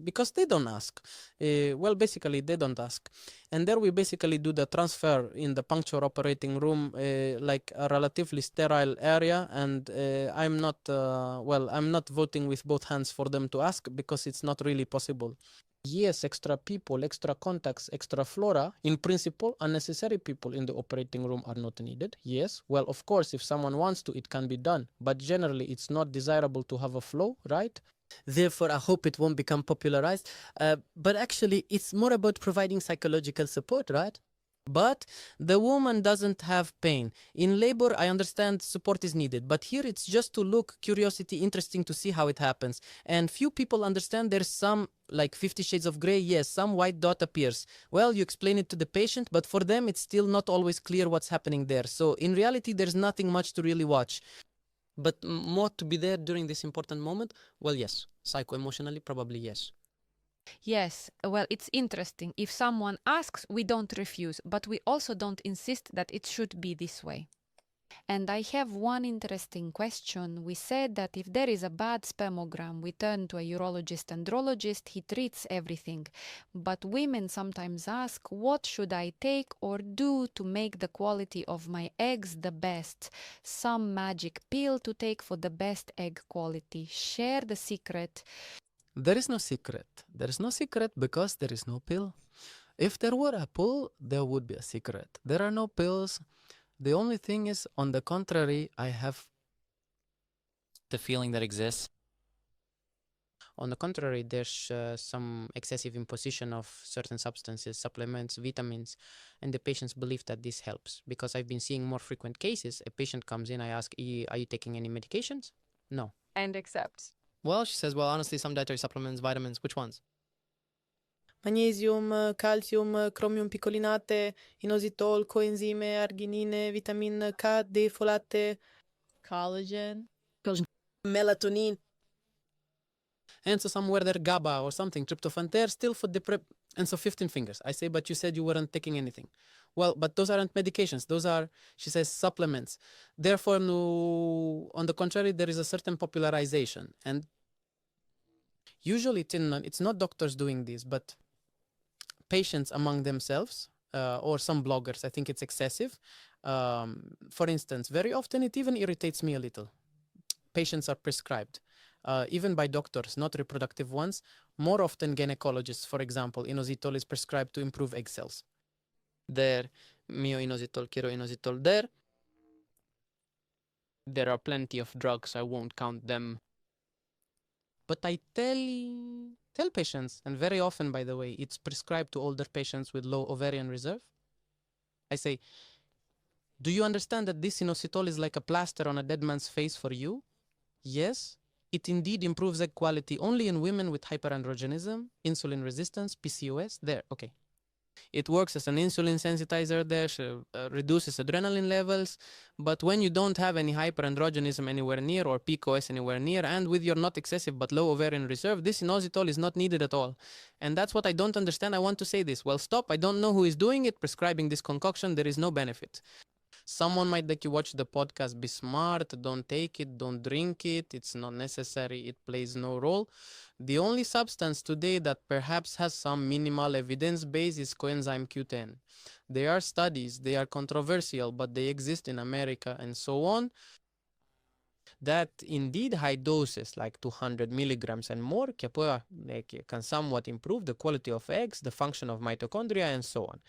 Because they don't ask. Well, basically, they don't ask. And there we basically do the transfer in the puncture operating room, like a relatively sterile area. And I'm not voting with both hands for them to ask because it's not really possible. Yes, extra people, extra contacts, extra flora. In principle, unnecessary people in the operating room are not needed. Yes, well, of course, if someone wants to, it can be done. But generally, it's not desirable to have a flow, right? Therefore, I hope it won't become popularized. But actually, it's more about providing psychological support, right? But the woman doesn't have pain. In labor, I understand support is needed, but here it's just to look, curiosity, interesting to see how it happens. And few people understand there's some, like 50 shades of gray, yes, some white dot appears. Well, you explain it to the patient, but for them it's still not always clear what's happening there. So in reality, there's nothing much to really watch. But more to be there during this important moment? Well, yes. Psycho-emotionally, probably yes. Yes, well, it's interesting. If someone asks, we don't refuse, but we also don't insist that it should be this way. And I have one interesting question. We said that if there is a bad spermogram, we turn to a urologist, andrologist, he treats everything. But women sometimes ask, what should I take or do to make the quality of my eggs the best? Some magic pill to take for the best egg quality. Share the secret. There is no secret. There is no secret because there is no pill. If there were a pill, there would be a secret. There are no pills. The only thing is, on the contrary, I have The feeling that exists. On the contrary, there's some excessive imposition of certain substances, supplements, vitamins, and the patients believe that this helps. Because I've been seeing more frequent cases, a patient comes in, I ask, are you taking any medications? No. And accepts. Well, she says, well, honestly, some dietary supplements, vitamins, which ones? Magnesium, calcium, chromium picolinate, inositol, coenzime, arginine, vitamin K, D, folate, collagen, melatonin. And so somewhere there GABA or something, tryptophan, they're still for the prep. And so 15 fingers. I say, but you said you weren't taking anything. Well, but those aren't medications. Those are, she says, supplements. Therefore, no, on the contrary, there is a certain popularization. And usually it's not doctors doing this, but patients among themselves or some bloggers. I think it's excessive. For instance, very often it even irritates me a little. Patients are prescribed. Even by doctors, not reproductive ones. More often gynecologists, for example, inositol is prescribed to improve egg cells. There, mio inositol, quiero inositol there. There are plenty of drugs, I won't count them. But I tell patients, and very often, by the way, it's prescribed to older patients with low ovarian reserve. I say, do you understand that this inositol is like a plaster on a dead man's face for you? Yes. It indeed improves egg quality only in women with hyperandrogenism, insulin resistance, PCOS. There, okay. It works as an insulin sensitizer there, reduces adrenaline levels. But when you don't have any hyperandrogenism anywhere near or PCOS anywhere near, and with your not excessive but low ovarian reserve, this inositol is not needed at all. And that's what I don't understand. I want to say this. Well, stop. I don't know who is doing it, prescribing this concoction. There is no benefit. Someone might like you watch the podcast, be smart, don't take it, don't drink it, it's not necessary, it plays no role. The only substance today that perhaps has some minimal evidence base is coenzyme Q10. There are studies, they are controversial, but they exist in America and so on, that indeed high doses, like 200 milligrams and more, can somewhat improve the quality of eggs, the function of mitochondria, and so on.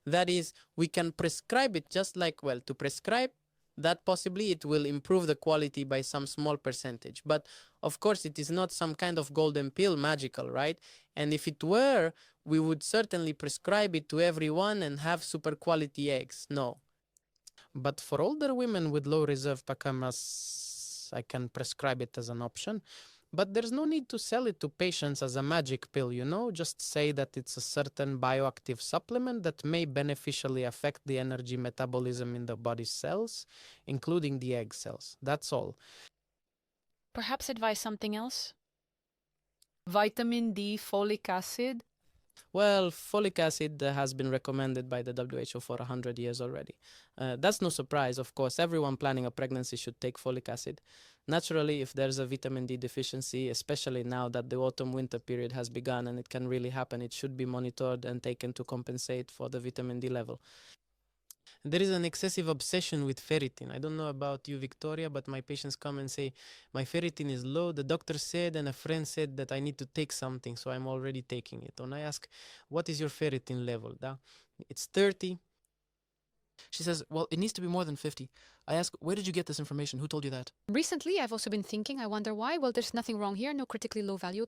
That is, we can prescribe it just like, well, to prescribe that possibly it will improve the quality by some small percentage. But of course, it is not some kind of golden pill magical, right? And if it were, we would certainly prescribe it to everyone and have super quality eggs. No. But for older women with low reserve pacamas, I can prescribe it as an option. But there's no need to sell it to patients as a magic pill, you know? Just say that it's a certain bioactive supplement that may beneficially affect the energy metabolism in the body cells, including the egg cells. That's all. Perhaps advise something else? vitamin D, folic acid. Well, folic acid has been recommended by the WHO for 100 years already. That's no surprise, of course. Everyone planning a pregnancy should take folic acid. Naturally, if there's a vitamin D deficiency, especially now that the autumn-winter period has begun and it can really happen, it should be monitored and taken to compensate for the vitamin D level. There is an excessive obsession with ferritin. I don't know about you, Viktoriia, but my patients come and say, my ferritin is low. The doctor said and a friend said that I need to take something, so I'm already taking it. And I ask, what is your ferritin level? It's 30. She says, well, it needs to be more than 50. I ask, where did you get this information? Who told you that? Recently, I've also been thinking, I wonder why. Well, there's nothing wrong here, no critically low value.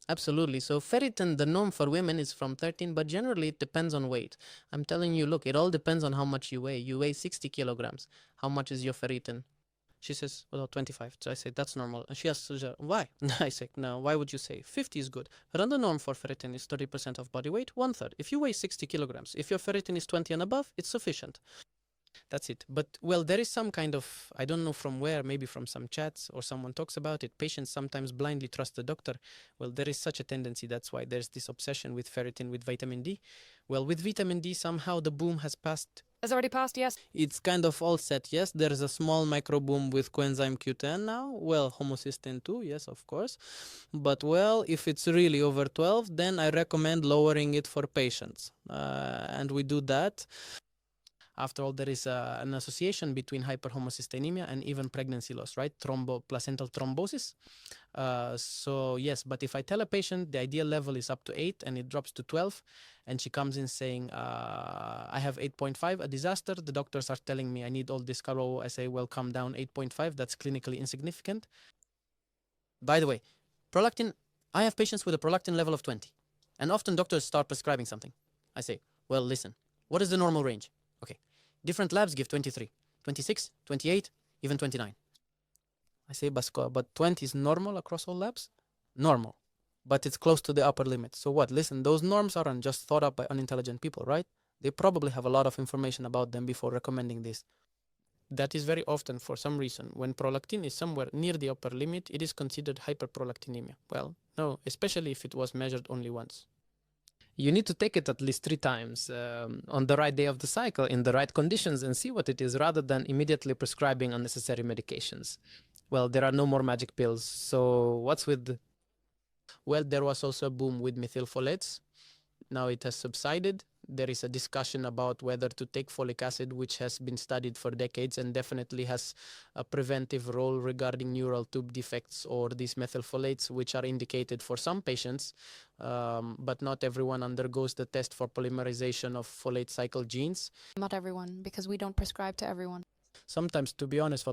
Absolutely. So ferritin, the norm for women is from 13, but generally it depends on weight. I'm telling you, look, it all depends on how much you weigh. You weigh 60 kilograms. How much is your ferritin? She says, well, 25. So I say, that's normal. And she asks, why? I say, no, why would you say 50 is good? Random norm for ferritin is 30% of body weight, 1/3. If you weigh 60 kilograms, if your ferritin is 20 and above, it's sufficient. That's it. But, well, there is some kind of, I don't know from where, maybe from some chats or someone talks about it. Patients sometimes blindly trust the doctor. Well, there is such a tendency. That's why there's this obsession with ferritin, with vitamin D. Well, with vitamin D, somehow the boom has passed. Has already passed, yes. It's kind of all set, yes. There is a small micro boom with coenzyme Q10 now. Well, homocysteine too, yes, of course. But, well, if it's really over 12, then I recommend lowering it for patients. And we do that. After all, there is an association between hyperhomocysteinemia and even pregnancy loss, right? Placental thrombosis. So yes, but if I tell a patient the ideal level is up to 8 and it drops to 12, and she comes in saying, I have 8.5, a disaster. The doctors are telling me I need all this carbo. I say, well, come down 8.5. That's clinically insignificant. By the way, prolactin, I have patients with a prolactin level of 20. And often doctors start prescribing something. I say, well, listen, what is the normal range? Okay, different labs give 23, 26, 28, even 29. I say, but 20 is normal across all labs? Normal, but it's close to the upper limit. So what? Listen, those norms aren't just thought up by unintelligent people, right? They probably have a lot of information about them before recommending this. That is very often, for some reason, when prolactin is somewhere near the upper limit, it is considered hyperprolactinemia. Well, no, especially if it was measured only once. You need to take it at least 3 times on the right day of the cycle, in the right conditions, and see what it is, rather than immediately prescribing unnecessary medications. Well, there are no more magic pills. So what's with... Well, there was also a boom with methylfolates. Now it has subsided. There is a discussion about whether to take folic acid, which has been studied for decades and definitely has a preventive role regarding neural tube defects or these methylfolates, which are indicated for some patients, but not everyone undergoes the test for polymerization of folate cycle genes. Not everyone, because we don't prescribe to everyone. Sometimes, to be honest,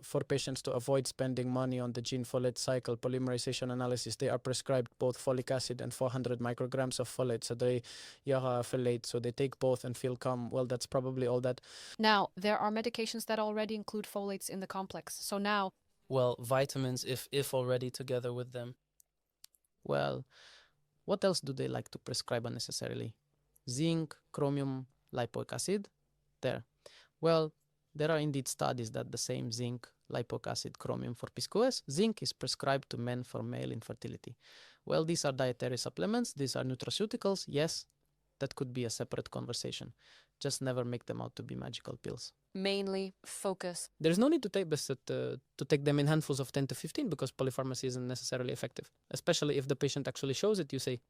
for patients to avoid spending money on the gene folate cycle polymerization analysis, they are prescribed both folic acid and 400 micrograms of folate. So they folate, so they take both and feel calm. Well, that's probably all that. Now, there are medications that already include folates in the complex. So now... Well, vitamins, if already together with them. Well, what else do they like to prescribe unnecessarily? Zinc, chromium, lipoic acid. There. Well, there are indeed studies that the same zinc, lipoic acid, chromium for PCOS, zinc is prescribed to men for male infertility. Well, these are dietary supplements, these are nutraceuticals. Yes, that could be a separate conversation. Just never make them out to be magical pills. Mainly focus. There's no need to take them in handfuls of 10 to 15 because polypharmacy isn't necessarily effective. Especially if the patient actually shows it, you say,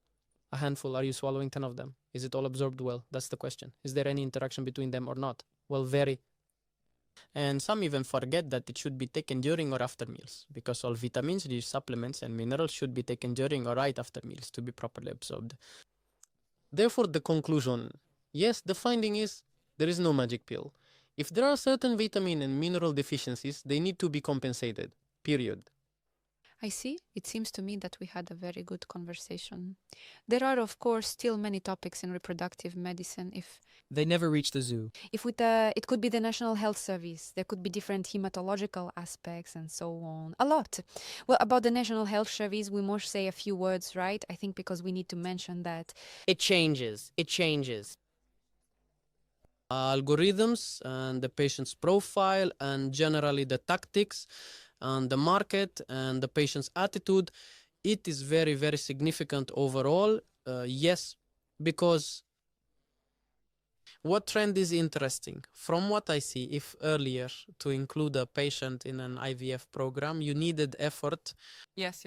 a handful, are you swallowing 10 of them? Is it all absorbed well? That's the question. Is there any interaction between them or not? Well, very. And some even forget that it should be taken during or after meals because all vitamins, these supplements and minerals should be taken during or right after meals to be properly absorbed. Therefore, the conclusion, yes, the finding is there is no magic pill. If there are certain vitamin and mineral deficiencies, they need to be compensated, period. I see. It seems to me that we had a very good conversation. There are, of course, still many topics in reproductive medicine. If they never reach the zoo. If with it could be the National Health Service, there could be different hematological aspects and so on. A lot. Well, about the National Health Service, we must say a few words, right? I think because we need to mention that. It changes. It changes. Algorithms and the patient's profile and generally the tactics and the market and the patient's attitude, it is very, very significant overall. Yes, because what trend is interesting? From what I see, if earlier to include a patient in an IVF program, you needed effort. Yes.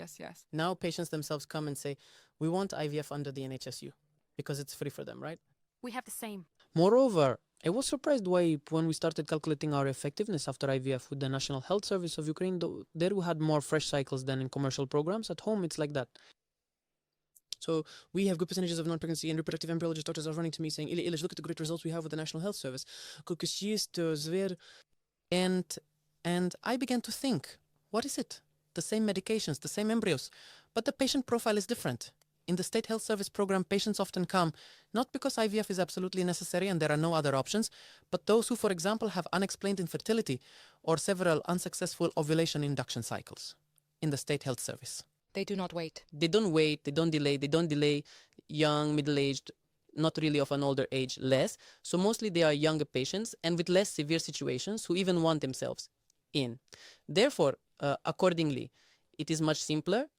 Now patients themselves come and say, we want IVF under the NHSU because it's free for them, right? We have the same. Moreover, I was surprised why when we started calculating our effectiveness after IVF with the National Health Service of Ukraine, there we had more fresh cycles than in commercial programs. At home, it's like that. So we have good percentages of non-pregnancy, and reproductive embryologist doctors are running to me saying, Ilish, look at the great results we have with the National Health Service. And I began to think, what is it? The same medications, the same embryos, but the patient profile is different. In the State Health Service program, patients often come not because IVF is absolutely necessary and there are no other options, but those who, for example, have unexplained infertility or several unsuccessful ovulation induction cycles in the State Health Service. They do not wait. They don't wait, they don't delay young, middle-aged, not really of an older age, less. So mostly they are younger patients and with less severe situations who even want themselves in. Therefore, accordingly, it is much simpler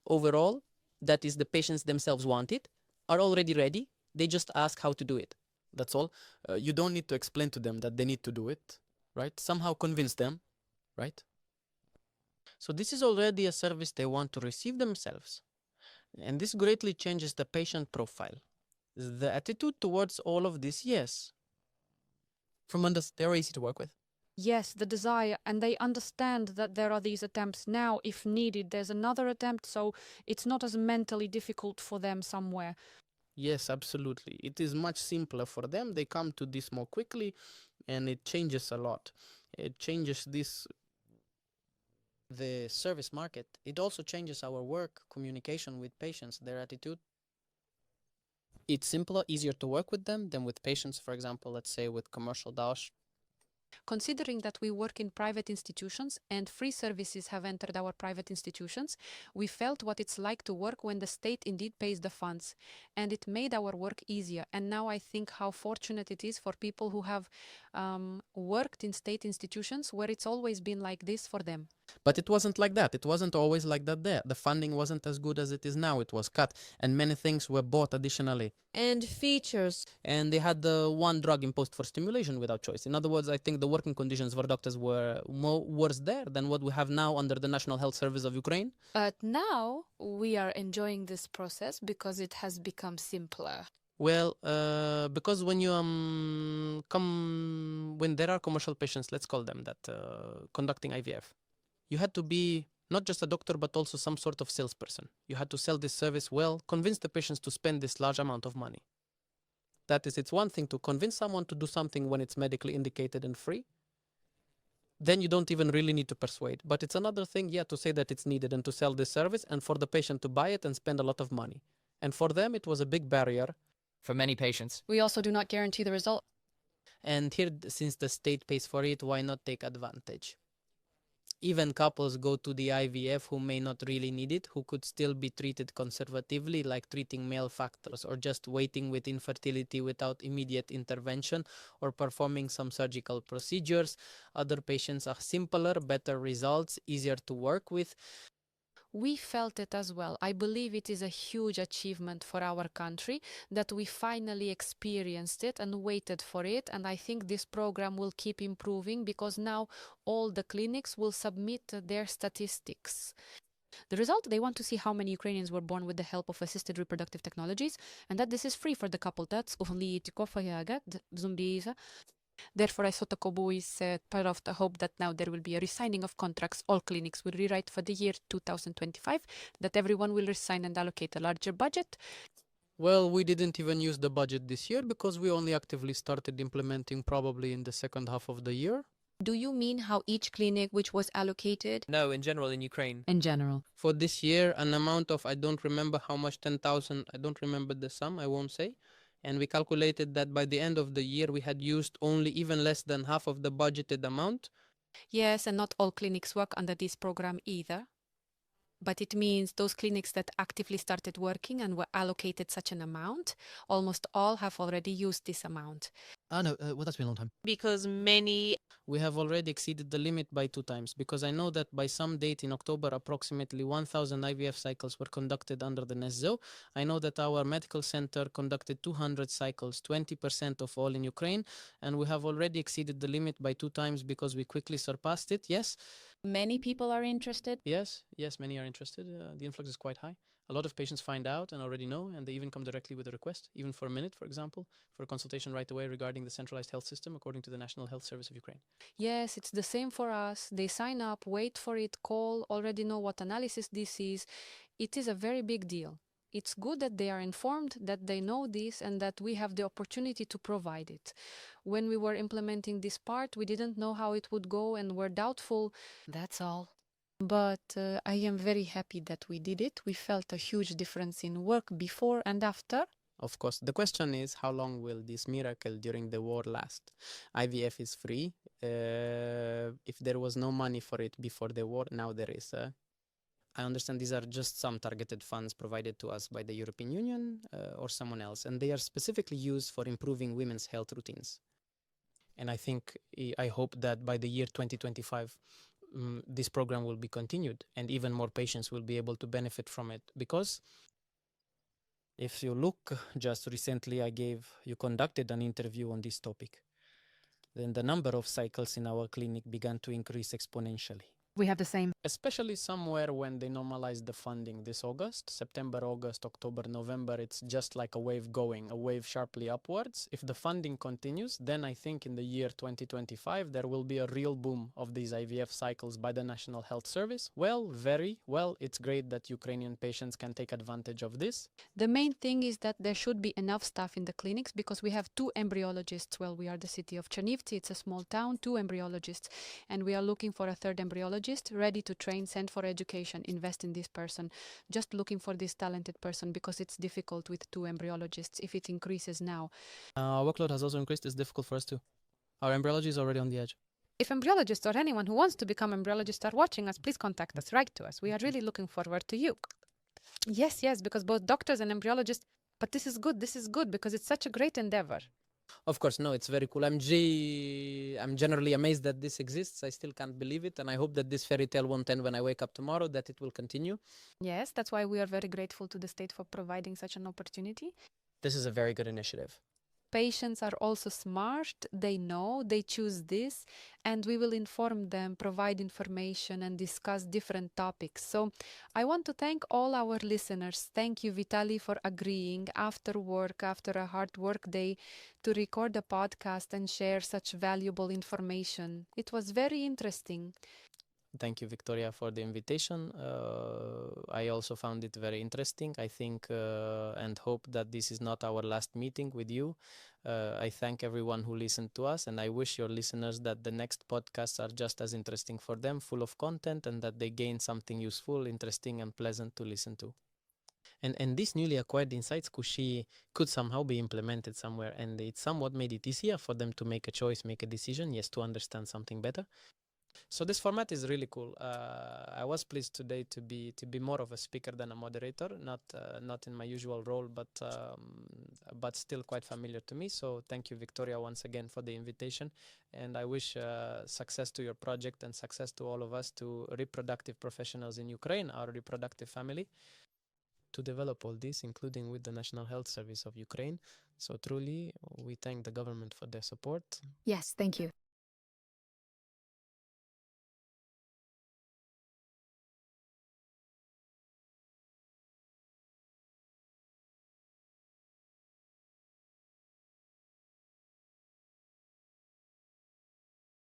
overall. That is, the patients themselves want it, are already ready. They just ask how to do it. That's all. You don't need to explain to them that they need to do it, right? Somehow convince them, right? So this is already a service they want to receive themselves. And this greatly changes the patient profile. The attitude towards all of this, yes. They're easy to work with. Yes, the desire, and they understand that there are these attempts now. If needed, there's another attempt, so it's not as mentally difficult for them somewhere. Yes, absolutely. It is much simpler for them. They come to this more quickly, and it changes a lot. It changes the service market. It also changes our work, communication with patients, their attitude. It's simpler, easier to work with them than with patients, for example, let's say with commercial DAOs. Considering that we work in private institutions and free services have entered our private institutions, we felt what it's like to work when the state indeed pays the funds, and it made our work easier. And now I think how fortunate it is for people who have worked in state institutions where it's always been like this for them. But it wasn't like that. It wasn't always like that there. The funding wasn't as good as it is now. It was cut, and many things were bought additionally. And features. And they had the one drug imposed for stimulation without choice. In other words, I think the working conditions for doctors were more worse there than what we have now under the National Health Service of Ukraine. Now we are enjoying this process because it has become simpler. Well, because when you when there are commercial patients, let's call them that, conducting IVF, you had to be not just a doctor, but also some sort of salesperson. You had to sell this service well, convince the patients to spend this large amount of money. That is, it's one thing to convince someone to do something when it's medically indicated and free. Then you don't even really need to persuade. But it's another thing, to say that it's needed and to sell this service and for the patient to buy it and spend a lot of money. And for them, it was a big barrier. For many patients. We also do not guarantee the result. And here, since the state pays for it, why not take advantage? Even couples go to the IVF who may not really need it, who could still be treated conservatively, like treating male factors or just waiting with infertility without immediate intervention or performing some surgical procedures. Other patients are simpler, better results, easier to work with. We felt it as well. I believe it is a huge achievement for our country that we finally experienced it and waited for it. And I think this program will keep improving because now all the clinics will submit their statistics. The result, they want to see how many Ukrainians were born with the help of assisted reproductive technologies and that this is free for the couple. That's Therefore, I thought the Kobu is part of the hope that now there will be a resigning of contracts. All clinics will rewrite for the year 2025, that everyone will resign and allocate a larger budget. Well, we didn't even use the budget this year because we only actively started implementing probably in the second half of the year. Do you mean how each clinic which was allocated? No, in general in Ukraine. In general. For this year, an amount of, I don't remember how much, 10,000, I don't remember the sum, I won't say. And we calculated that by the end of the year, we had used only even less than half of the budgeted amount. Yes, and not all clinics work under this program either. But it means those clinics that actively started working and were allocated such an amount, almost all have already used this amount. No, well, that's been a long time. Because many... We have already exceeded the limit by 2 times, because I know that by some date in October, approximately 1,000 IVF cycles were conducted under the NESZO. I know that our medical center conducted 200 cycles, 20% of all in Ukraine, and we have already exceeded the limit by 2 times because we quickly surpassed it, yes. Many people are interested? Yes, many are interested. The influx is quite high. A lot of patients find out and already know, and they even come directly with a request, even for a minute, for example, for a consultation right away regarding the centralized health system according to the National Health Service of Ukraine. Yes, it's the same for us. They sign up, wait for it, call, already know what analysis this is. It is a very big deal. It's good that they are informed, that they know this, and that we have the opportunity to provide it. When we were implementing this part, we didn't know how it would go and were doubtful. That's all. But I am very happy that we did it. We felt a huge difference in work before and after. Of course, the question is, how long will this miracle during the war last? IVF is free. If there was no money for it before the war, now there is. I understand these are just some targeted funds provided to us by the European Union or someone else, and they are specifically used for improving women's health routines. And I hope that by the year 2025, this program will be continued and even more patients will be able to benefit from it. Because if you look, just recently you conducted an interview on this topic, then the number of cycles in our clinic began to increase exponentially. We have the same. Especially somewhere when they normalized the funding this August, September, August, October, November, it's just like a wave going, a wave sharply upwards. If the funding continues, then I think in the year 2025, there will be a real boom of these IVF cycles by the National Health Service. Well, very well. It's great that Ukrainian patients can take advantage of this. The main thing is that there should be enough staff in the clinics because we have 2 embryologists. Well, we are the city of Chernivtsi. It's a small town, 2 embryologists. And we are looking for a 3rd embryologist ready to train, send for education, invest in this person. Just looking for this talented person because it's difficult with 2 embryologists if it increases now. Workload has also increased. It's difficult for us too. Our embryology is already on the edge. If embryologists or anyone who wants to become embryologists are watching us, please contact us, write to us. We are really looking forward to you. Yes, because both doctors and embryologists, but this is good because it's such a great endeavor. Of course, no, it's very cool. I'm generally amazed that this exists. I still can't believe it. And I hope that this fairy tale won't end when I wake up tomorrow, that it will continue. Yes, that's why we are very grateful to the state for providing such an opportunity. This is a very good initiative. Patients are also smart, they know, they choose this, and we will inform them, provide information, and discuss different topics. So I want to thank all our listeners. Thank you, Vitali, for agreeing after work, after a hard work day, to record a podcast and share such valuable information. It was very interesting. Thank you, Viktoriia, for the invitation. I also found it very interesting. I think and hope that this is not our last meeting with you. I thank everyone who listened to us, and I wish your listeners that the next podcasts are just as interesting for them, full of content, and that they gain something useful, interesting, and pleasant to listen to. And these newly acquired insights could somehow be implemented somewhere, and it somewhat made it easier for them to make a choice, make a decision, yes, to understand something better. So this format is really cool. I was pleased today to be more of a speaker than a moderator, not in my usual role, but still quite familiar to me. So thank you, Viktoriia, once again for the invitation, and I wish success to your project and success to all of us, to reproductive professionals in Ukraine, our reproductive family, to develop all this, including with the National Health Service of Ukraine. So truly, we thank the government for their support. Yes, thank you.